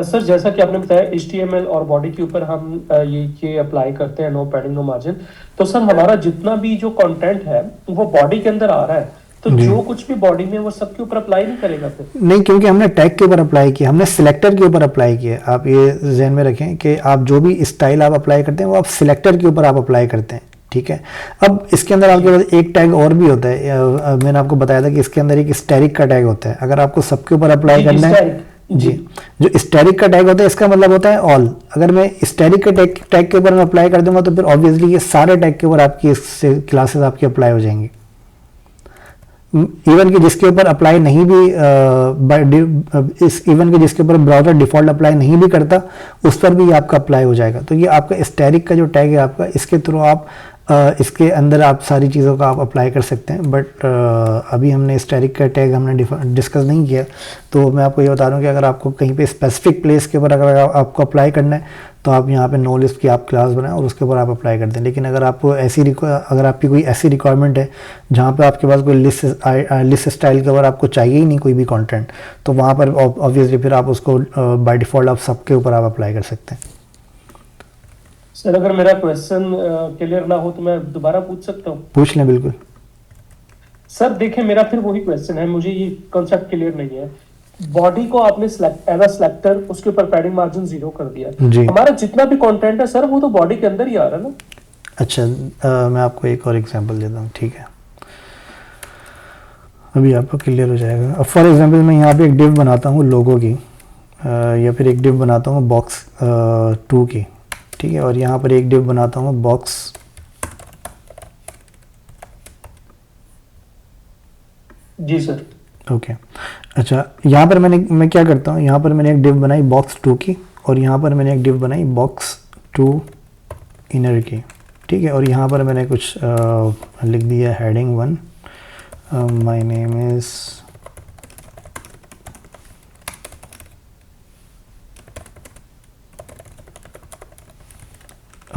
सर जैसा कि आपने बताया HTML और बॉडी के ऊपर हम ये अप्लाई करते हैं नो पैडिंग नो मार्जिन। तो सर हमारा जितना भी जो कंटेंट है वो बॉडी के अंदर आ रहा है, तो जो कुछ भी बॉडी में वो सबके ऊपर अप्लाई नहीं करेगा फिर? नहीं, क्योंकि हमने टैग के ऊपर अप्लाई किया, हमने सिलेक्टर के ऊपर अप्लाई किया। आप ये ध्यान में रखें कि आप जो भी स्टाइल आप अप्लाई करते हैं वो आप सिलेक्टर के ऊपर आप अप्लाई करते हैं। ठीक है, अब इसके अंदर आपके पास एक टैग और भी होता है। मैंने आपको बताया था कि इसके अंदर एक स्टैटिक का टैग होता है। अगर आपको सबके ऊपर अप्लाई करना है जी, जो स्टैटिक का टैग होता है इसका मतलब होता है ऑल। अगर मैं स्टैटिक के टैग के ऊपर मैं अप्लाई कर दूंगा तो फिर ऑब्वियसली ये सारे टैग के ऊपर आपकी क्लासेस आपकी अप्लाई हो जाएंगी। इवन कि जिसके ऊपर अप्लाई नहीं भी इवन कि जिसके ऊपर ब्राउज़र डिफ़ॉल्ट अप्लाई नहीं भी करता उस पर भी आपका अप्लाई हो जाएगा। तो ये आपका स्टैटिक का जो टैग है आपका, इसके थ्रू आप इसके अंदर आप सारी चीज़ों का आप अप्लाई कर सकते हैं, बट अभी हमने स्टैटिक का टैग हमने डिस्कस नहीं किया, तो मैं आपको ये बता रहा हूँ कि अगर आपको कहीं पे स्पेसिफिक प्लेस के ऊपर अगर आपको अप्लाई करना है तो आप यहाँ पे नो लिस्ट की आप क्लास बनाएं और उसके ऊपर आप अप्लाई कर दें। लेकिन अगर आपको अगर आपकी कोई ऐसी रिक्वायरमेंट है जहाँ पे आपके पास कोई लिस्ट स्टाइल के ऊपर आपको चाहिए ही नहीं कोई भी कंटेंट, तो वहाँ पर ऑब्वियसली फिर आप उसको बाय डिफ़ॉल्ट आप सबके ऊपर आप अप्लाई कर सकते हैं। सर अगर मेरा क्वेश्चन क्लियर ना हो तो मैं दोबारा पूछ सकता हूँ? पूछ लें, बिल्कुल। सर देखिए, मेरा फिर वही क्वेश्चन है, मुझे ये कॉन्सेप्ट क्लियर नहीं है। बॉडी को आपने एज अ सिलेक्टर उसके ऊपर पैडिंग मार्जिन 0 कर दिया, जी। हमारा जितना भी कंटेंट है सर वो तो बॉडी के अंदर ही आ रहा है ना? अच्छा, मैं आपको एक और एग्जांपल देता हूँ, ठीक है, अभी आपको क्लियर हो जाएगा। अब फॉर एग्जांपल मैं यहाँ पे एक डिव बनाता हूँ लोगो की, या फिर एक डिव बनाता हूँ बॉक्स 2 की, ठीक है, और यहाँ पर एक डिव बनाता हूँ बॉक्स जी सर। ओके। अच्छा, यहाँ पर मैं क्या करता हूँ, यहाँ पर मैंने एक डिव बनाई बॉक्स 2 की और यहाँ पर मैंने एक डिव बनाई बॉक्स 2 इनर की, ठीक है, और यहाँ पर मैंने कुछ लिख दिया heading 1, my name is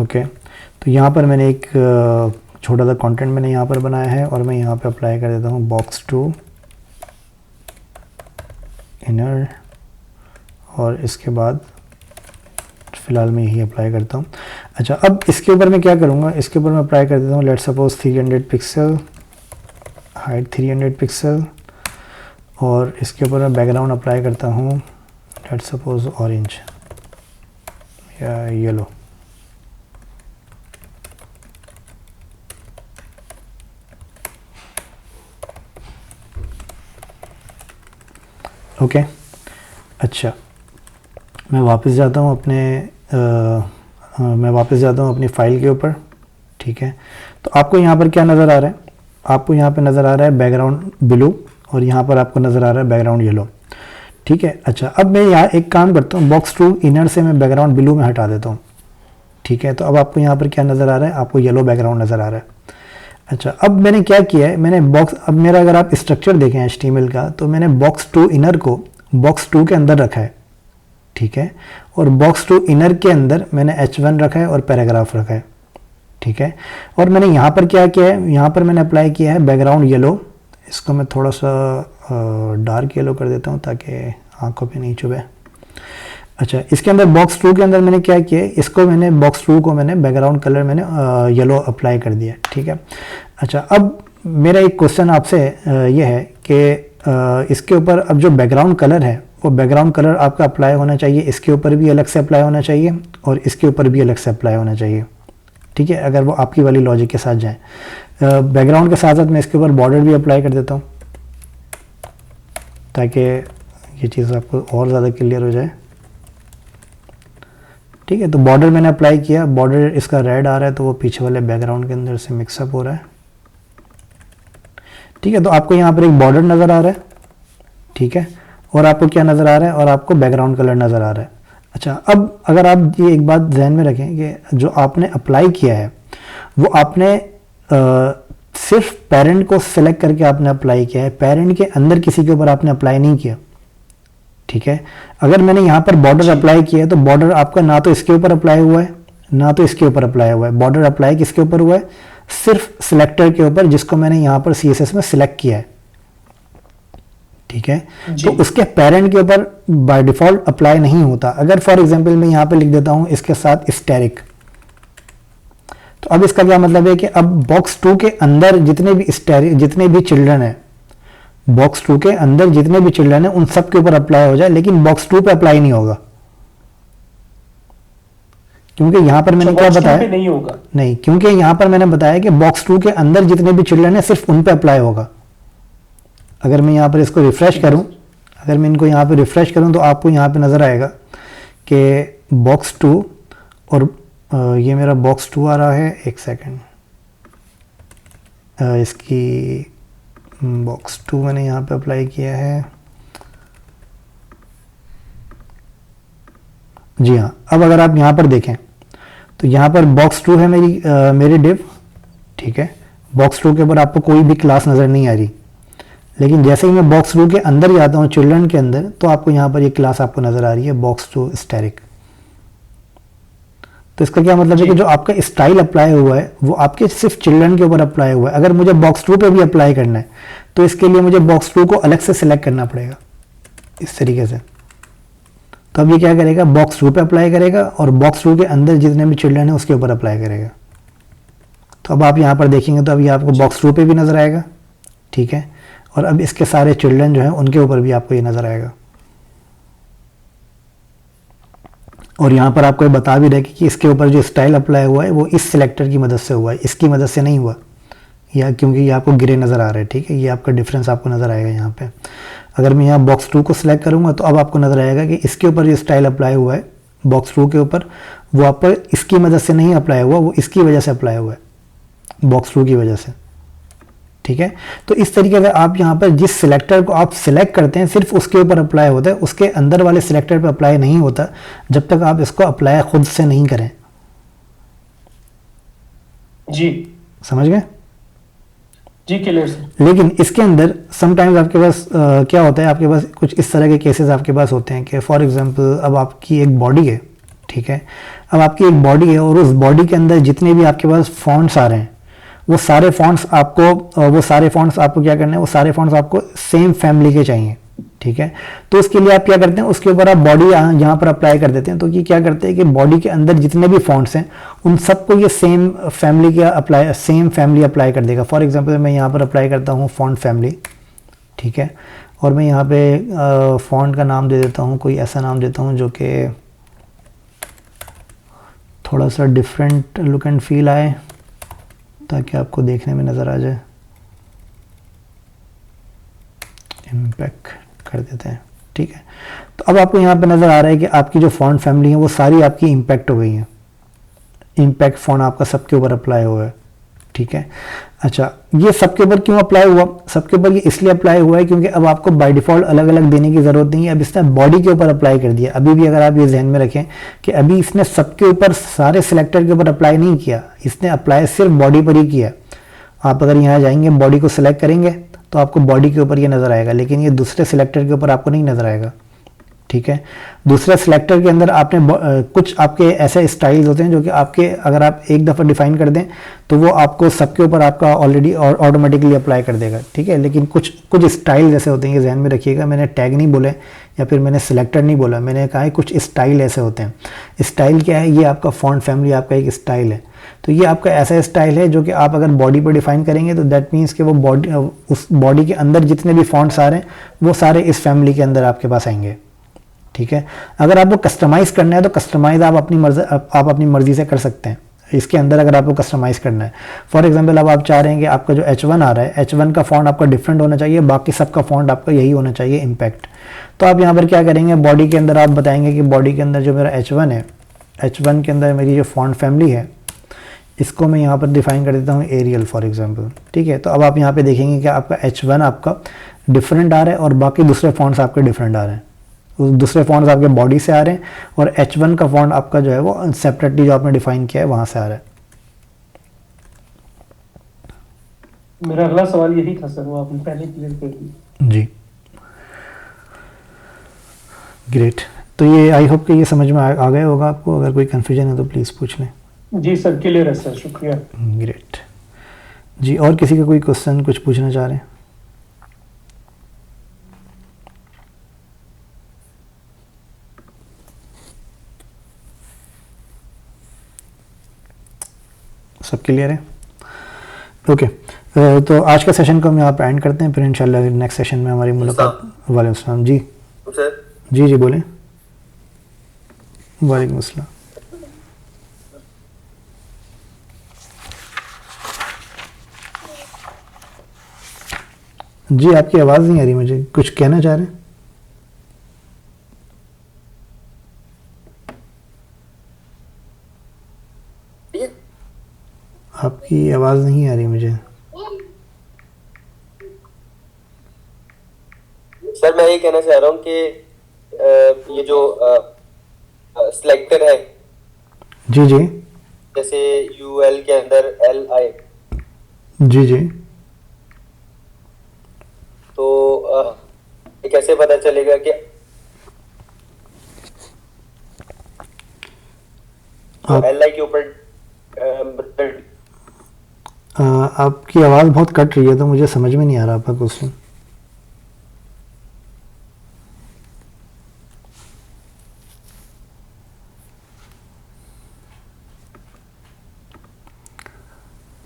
okay. तो यहाँ पर मैंने एक छोटा सा कंटेंट मैंने यहाँ पर बनाया है और मैं यहाँ पे अप्लाई कर देता हूँ बॉक्स 2 इनर, और इसके बाद फ़िलहाल मैं यही अप्लाई करता हूँ। अच्छा, अब इसके ऊपर मैं क्या करूँगा, इसके ऊपर मैं अप्लाई कर देता हूँ let's suppose 300 pixel, height 300 pixel, और इसके ऊपर मैं बैकग्राउंड अप्लाई करता हूँ लेट्स सपोज ऑरेंज या येलो। ओके। अच्छा, मैं वापस जाता हूँ अपनी फ़ाइल के ऊपर, ठीक है। तो आपको यहाँ पर क्या नज़र आ रहा है, आपको यहाँ पे नज़र आ रहा है बैकग्राउंड ब्लू और यहाँ पर आपको नज़र आ रहा है बैकग्राउंड येलो, ठीक है। अच्छा, अब मैं यहाँ एक काम करता हूँ, बॉक्स 2 इनर से मैं बैकग्राउंड ब्लू में हटा देता हूँ, ठीक है। तो अब आपको यहाँ पर क्या नज़र आ रहा है, आपको येलो बैकग्राउंड नज़र आ रहा है। अच्छा, अब मैंने क्या किया है, अब मेरा अगर आप स्ट्रक्चर देखें HTML का, तो मैंने बॉक्स 2 इनर को बॉक्स 2 के अंदर रखा है, ठीक है, और बॉक्स 2 इनर के अंदर मैंने H1 रखा है और पैराग्राफ रखा है, ठीक है। और मैंने यहाँ पर क्या किया है, यहाँ पर मैंने अप्लाई किया है बैकग्राउंड येलो, इसको मैं थोड़ा सा डार्क येलो कर देता हूँ ताकि आंखों पे नहीं चुभे। अच्छा, इसके अंदर बॉक्स 2 के अंदर मैंने क्या किया है, इसको मैंने बॉक्स 2 को मैंने बैकग्राउंड कलर मैंने येलो अप्लाई कर दिया, ठीक है। अच्छा, अब मेरा एक क्वेश्चन आपसे ये है कि इसके ऊपर अब जो बैकग्राउंड कलर है वो बैकग्राउंड कलर आपका अप्लाई होना चाहिए, इसके ऊपर भी अलग से अप्लाई होना चाहिए और इसके ऊपर भी अलग से अप्लाई होना चाहिए, ठीक है, अगर वो आपकी वाली लॉजिक के साथ जाए। बैकग्राउंड के साथ साथ मैं इसके ऊपर बॉर्डर भी अप्लाई कर देता हूँ ताकि ये चीज़ आपको और ज़्यादा क्लियर हो जाए, ठीक है। तो बॉर्डर मैंने अप्लाई किया, बॉर्डर इसका रेड आ रहा है तो वो पीछे वाले बैकग्राउंड के अंदर से मिक्सअप हो रहा है, ठीक है। तो आपको यहाँ पर एक बॉर्डर नज़र आ रहा है, ठीक है, और आपको क्या नज़र आ रहा है, और आपको बैकग्राउंड कलर नज़र आ रहा है। अच्छा, अब अगर आप ये एक बात ध्यान में रखें कि जो आपने अप्लाई किया है वो आपने सिर्फ पेरेंट को सिलेक्ट करके आपने अप्लाई किया है, पेरेंट के अंदर किसी के ऊपर आपने अप्लाई नहीं किया, ठीक है। अगर मैंने यहाँ पर बॉर्डर अप्लाई किया है तो बॉर्डर आपका ना तो इसके ऊपर अप्लाई हुआ है ना तो इसके ऊपर अप्लाई हुआ है, बॉर्डर अप्लाई किसके ऊपर हुआ है, सिर्फ सिलेक्टर के ऊपर जिसको मैंने यहाँ पर CSS में सिलेक्ट किया है, ठीक है। तो उसके पेरेंट के ऊपर बाय डिफॉल्ट अप्लाई नहीं होता। अगर फॉर एग्जांपल मैं यहाँ पे लिख देता हूँ इसके साथ स्टैटिक, तो अब इसका क्या मतलब है कि अब बॉक्स 2 के अंदर जितने भी चिल्ड्रन है, बॉक्स 2 के अंदर जितने भी चिल्ड्रन है उन सब के ऊपर अप्लाई हो जाए, लेकिन बॉक्स 2 पे अप्लाई नहीं होगा, क्योंकि यहां पर मैंने क्या बताया, नहीं होगा, नहीं, क्योंकि यहां पर मैंने बताया कि बॉक्स 2 के अंदर जितने भी चिल्ड्रन है सिर्फ उन पे अप्लाई होगा। अगर मैं यहाँ पर इसको रिफ्रेश करूँ, अगर मैं इनको यहाँ पे रिफ्रेश करूँ तो आपको यहाँ पे नज़र आएगा कि बॉक्स 2 और ये मेरा बॉक्स 2 आ रहा है, एक सेकेंड, इसकी बॉक्स 2 मैंने यहाँ पे अप्लाई किया है, जी हाँ। अब अगर आप यहाँ पर देखें तो यहाँ पर बॉक्स 2 है मेरी मेरी डिव, ठीक है, बॉक्स 2 के ऊपर आपको कोई भी क्लास नज़र नहीं आ रही, लेकिन जैसे ही मैं बॉक्स 2 के अंदर जाता हूँ चिल्ड्रन के अंदर, तो आपको यहाँ पर ये क्लास आपको नज़र आ रही है बॉक्स 2 स्टैटिक। तो इसका क्या मतलब है कि जो आपका स्टाइल अप्लाई हुआ है वो आपके सिर्फ चिल्ड्रन के ऊपर अप्लाई हुआ है। अगर मुझे बॉक्स 2 पे भी अप्लाई करना है तो इसके लिए मुझे बॉक्स 2 को अलग से सिलेक्ट करना पड़ेगा इस तरीके से। तो अब ये क्या करेगा, बॉक्स 2 पे अप्लाई करेगा और बॉक्स 2 के अंदर जितने भी चिल्ड्रन है उसके ऊपर अप्लाई करेगा। तो अब आप यहाँ पर देखेंगे तो अभी आपको बॉक्स 2 पे भी नज़र आएगा, ठीक है, और अब इसके सारे चिल्ड्रन जो हैं उनके ऊपर भी आपको ये नज़र आएगा। और यहाँ पर आपको ये बता भी रहे कि इसके ऊपर जो स्टाइल अप्लाई हुआ है वो इस सिलेक्टर की मदद से हुआ है, इसकी मदद से नहीं हुआ, या क्योंकि ये आपको ग्रे नज़र आ रहा है, ठीक है, ये आपका डिफरेंस आपको नज़र आएगा यहाँ पे। अगर मैं यहाँ बॉक्स 2 को सिलेक्ट करूँगा तो अब आपको नज़र आएगा कि इसके ऊपर जो स्टाइल अप्लाई हुआ है बॉक्स 2 के ऊपर, वो आप पर इसकी मदद से नहीं अप्लाई हुआ, वो इसकी वजह से अप्लाई हुआ है, बॉक्स 2 की वजह से, ठीक है। तो इस तरीके से आप यहाँ पर जिस सिलेक्टर को आप सिलेक्ट करते हैं सिर्फ उसके ऊपर अप्लाई होता है, उसके अंदर वाले सिलेक्टर पे अप्लाई नहीं होता जब तक आप इसको अप्लाई खुद से नहीं करें। जी समझ गए? जी क्लियर सर। लेकिन इसके अंदर समटाइम्स आपके पास क्या होता है, आपके पास कुछ इस तरह के केसेस आपके पास होते हैं कि फॉर एग्जांपल अब आपकी एक बॉडी है, ठीक है, अब आपकी एक बॉडी है और उस बॉडी के अंदर जितने भी आपके पास फॉन्ट्स आ रहे हैं वो सारे फॉन्ट्स आपको क्या करना है, वो सारे फॉन्ट्स आपको सेम फैमिली के चाहिए, ठीक है। तो उसके लिए आप क्या करते हैं, उसके ऊपर आप बॉडी यहाँ पर अप्लाई कर देते हैं। तो ये क्या करते हैं कि बॉडी के अंदर जितने भी फॉन्ट्स हैं उन सबको ये सेम फैमिली अप्लाई कर देगा। फॉर एग्जांपल मैं यहाँ पर अप्लाई करता हूँ फॉन्ट फैमिली, ठीक है, और मैं यहाँ पे फॉन्ट का नाम दे देता हूँ, कोई ऐसा नाम देता हूँ जो कि थोड़ा सा डिफरेंट लुक एंड फील आए ताकि आपको देखने में नज़र आ जाए। इम्पैक्ट कर देते हैं, ठीक है। तो अब आपको यहाँ पे नज़र आ रहा है कि आपकी जो फॉन्ट फैमिली है वो सारी आपकी इम्पैक्ट हो गई है, इम्पैक्ट फॉन्ट आपका सबके ऊपर अप्लाई हुआ है, ठीक है। अच्छा, ये सबके ऊपर क्यों अप्लाई हुआ? सबके ऊपर ये इसलिए अप्लाई हुआ है क्योंकि अब आपको बाय डिफ़ॉल्ट अलग अलग देने की ज़रूरत नहीं है, अब इसने बॉडी के ऊपर अप्लाई कर दिया। अभी भी अगर आप ये ध्यान में रखें कि अभी इसने सबके ऊपर सारे सिलेक्टर के ऊपर अप्लाई नहीं किया, इसने अप्लाई सिर्फ बॉडी पर ही किया। आप अगर यहाँ जाएंगे बॉडी को सिलेक्ट करेंगे तो आपको बॉडी के ऊपर ये नज़र आएगा, लेकिन ये दूसरे सिलेक्टर के ऊपर आपको नहीं नज़र आएगा, ठीक है। दूसरे सिलेक्टर के अंदर आपने कुछ आपके ऐसे स्टाइल्स होते हैं जो कि आपके अगर आप एक दफ़ा डिफाइन कर दें तो वो आपको सबके ऊपर आपका ऑलरेडी ऑटोमेटिकली अप्लाई कर देगा, ठीक है। लेकिन कुछ स्टाइल ऐसे होते हैं, ये ध्यान में रखिएगा, मैंने टैग नहीं बोले या फिर मैंने सिलेक्टर नहीं बोला, मैंने कहा है कुछ स्टाइल ऐसे होते हैं। स्टाइल क्या है? ये आपका फॉन्ट फैमिली आपका एक स्टाइल है। तो ये आपका ऐसा स्टाइल है जो कि आप अगर बॉडी पर डिफाइन करेंगे तो दैट मीन्स कि वो उस बॉडी के अंदर जितने भी फॉन्ट्स आ रहे हैं वो सारे इस फैमिली के अंदर आपके पास आएंगे, ठीक है। अगर आपको कस्टमाइज़ करना है तो कस्टमाइज़ आप अपनी मर्ज़ी से कर सकते हैं इसके अंदर, अगर आपको कस्टमाइज़ करना है। फॉर एग्जांपल अब आप चाह रहे हैं कि आपका जो H1 आ रहा है, H1 का फॉन्ट आपका डिफरेंट होना चाहिए, बाकी सबका फॉन्ट आपका यही होना चाहिए इम्पैक्ट। तो आप यहाँ पर क्या करेंगे, बॉडी के अंदर आप बताएंगे कि बॉडी के अंदर जो मेरा H1 है, H1 के अंदर मेरी जो फॉन्ट फैमिली है इसको मैं यहाँ पर डिफाइन कर देता हूँ एरियल फॉर एग्जांपल, ठीक है। तो अब आप यहाँ पे देखेंगे कि आपका H1 आपका डिफरेंट आ रहा है और बाकी दूसरे फॉन्ट्स आपके डिफरेंट आ रहे हैं। उस दूसरे फॉन्ट्स आपके बॉडी से आ रहे हैं और H1 का फॉन्ट आपका जो है वो सेपरेटली जो आपने डिफाइन किया है वहाँ से आ रहा है। मेरा अगला सवाल यही था सर, वो आपने पहले क्लियर कर दिया। जी ग्रेट। तो ये आई होप कि ये समझ में आ गया होगा आपको। अगर कोई कन्फ्यूजन है तो प्लीज़ पूछ लें। जी सर क्लियर है सर, शुक्रिया। ग्रेट जी। और किसी का कोई क्वेश्चन कुछ पूछना चाह रहे हैं? सब क्लियर है? ओके तो आज का सेशन को हम यहाँ पर एंड करते हैं, फिर इंशाल्लाह नेक्स्ट सेशन में हमारी मुलाकात। वालेकुम अस्सलाम जी। सर जी बोलें। वालेकुम अस्सलाम। जी आपकी आवाज़ नहीं आ रही मुझे, कुछ कहना चाह रहे हैं? आपकी आवाज़ नहीं आ रही मुझे। सर मैं ये कहना चाह रहा हूँ कि ये जो सिलेक्टर है जी जैसे UL के अंदर LI जी जी। तो ये कैसे पता चलेगा कि आप एल आई के ऊपर आपकी आवाज़ बहुत कट रही है तो मुझे समझ में नहीं आ रहा आपका क्वेश्चन।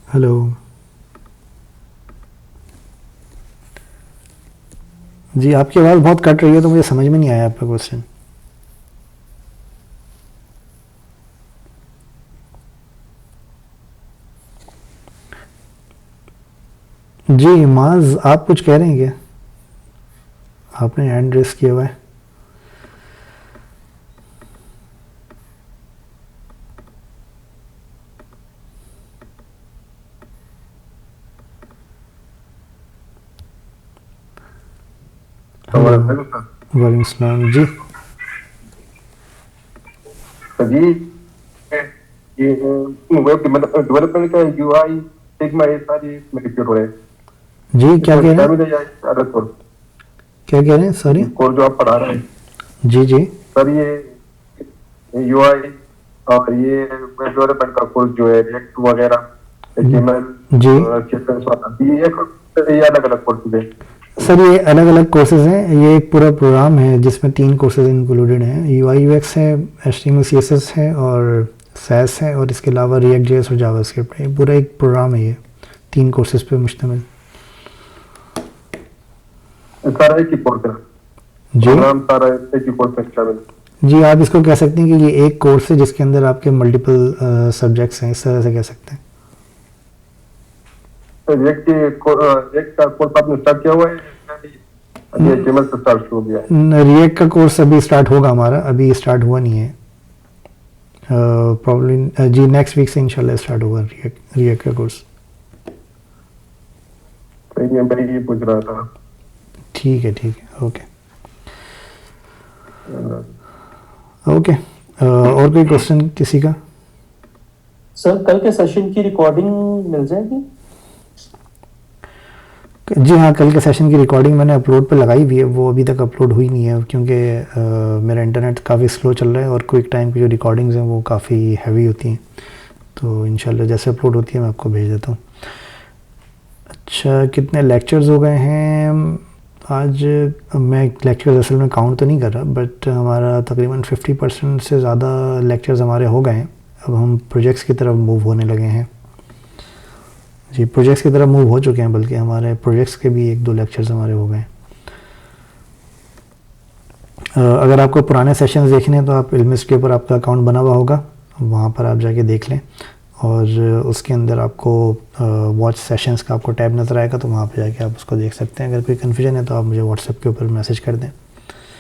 हेलो। जी आपकी आवाज़ बहुत कट रही है तो मुझे समझ में नहीं आया आपका क्वेश्चन। जी माज, आप कुछ कह रहे हैं क्या? आपने हैंड रेस किया हुआ है। हेलो। वालेकुम सलाम जी। जी ये वेब डेवलपमेंट का यूआई सिग्मा ये सारी इसमें रिपीट हो रहे हैं। जी क्या कह रहे क्या हैं? मिलेगा अदर कोर्स क्या कह रहे हैं? सॉरी। कोर्स जो आप पढ़ा रहे हैं जी जी। सर, ये यूआई और ये वेब डेवलपमेंट का कोर्स जो है रिएक्ट वगैरह एचटीएमएल जी सीएसएस वाला ये अलग अलग कोर्सेज है। सर ये अलग अलग कोर्सेज हैं। ये एक पूरा प्रोग्राम है जिसमें 3 कोर्सेज इंक्लूडेड हैं। यूआई यूएक्स है, एचटीएमएल सीएसएस है और सैस है, और इसके अलावा रिएक्ट जेएस और जावास्क्रिप्ट है। ये पूरा एक प्रोग्राम है, ये 3 कोर्सेज पे मुश्तमिल। सारा एक ही कोर्स है, जी प्रोग्राम सारा एक ही कोर्स में शामिल है। जी, आप इसको कह सकते हैं कि ये एक कोर्स है जिसके अंदर आपके मल्टीपल सब्जेक्ट्स हैं, इस तरह से कह सकते हैं। रिएक्ट का कोर्स आपने स्टार्ट किया हुआ है या ये एचटीएमएल से स्टार्ट हो गया है? रिएक्ट का कोर्स अभी स्टार्ट होगा हमारा, अभी स्टार्ट हुआ नहीं है। प्रॉब्लम जी नेक्स्ट वीक से इंशाल्लाह स्टार्ट होगा रिएक्ट का कोर्स। सही है, मैं ये पूछ रहा था। ठीक है ओके ओके। और कोई क्वेश्चन किसी का? सर कल के सेशन की रिकॉर्डिंग मिल जाएगी? जी हाँ, कल के सेशन की रिकॉर्डिंग मैंने अपलोड पे लगाई हुई है, वो अभी तक अपलोड हुई नहीं है क्योंकि मेरा इंटरनेट काफ़ी स्लो चल रहा है और क्विक टाइम की जो रिकॉर्डिंग्स हैं वो काफ़ी हैवी होती हैं। तो इंशाल्लाह जैसे अपलोड होती है मैं आपको भेज देता हूँ। अच्छा, कितने लेक्चर्स हो गए हैं आज? मैं लेक्चर्स असल में काउंट तो नहीं कर रहा, बट हमारा तकरीबन 50% से ज़्यादा लेक्चर्स हमारे हो गए हैं। अब हम प्रोजेक्ट्स की तरफ मूव होने लगे हैं। जी प्रोजेक्ट्स की तरफ मूव हो चुके हैं, बल्कि हमारे प्रोजेक्ट्स के भी 1-2 लेक्चर्स हमारे हो गए हैं। अगर आपको पुराने सेशंस देखने हैं तो आप इल्मिस्ट के ऊपर आपका अकाउंट बना हुआ होगा, वहाँ पर आप जाके देख लें, और उसके अंदर आपको वॉच सेशंस का आपको टैब नज़र आएगा, तो वहाँ पर जाके आप उसको देख सकते हैं। अगर कोई कन्फ्यूजन है तो आप मुझे व्हाट्सएप के ऊपर मैसेज कर दें।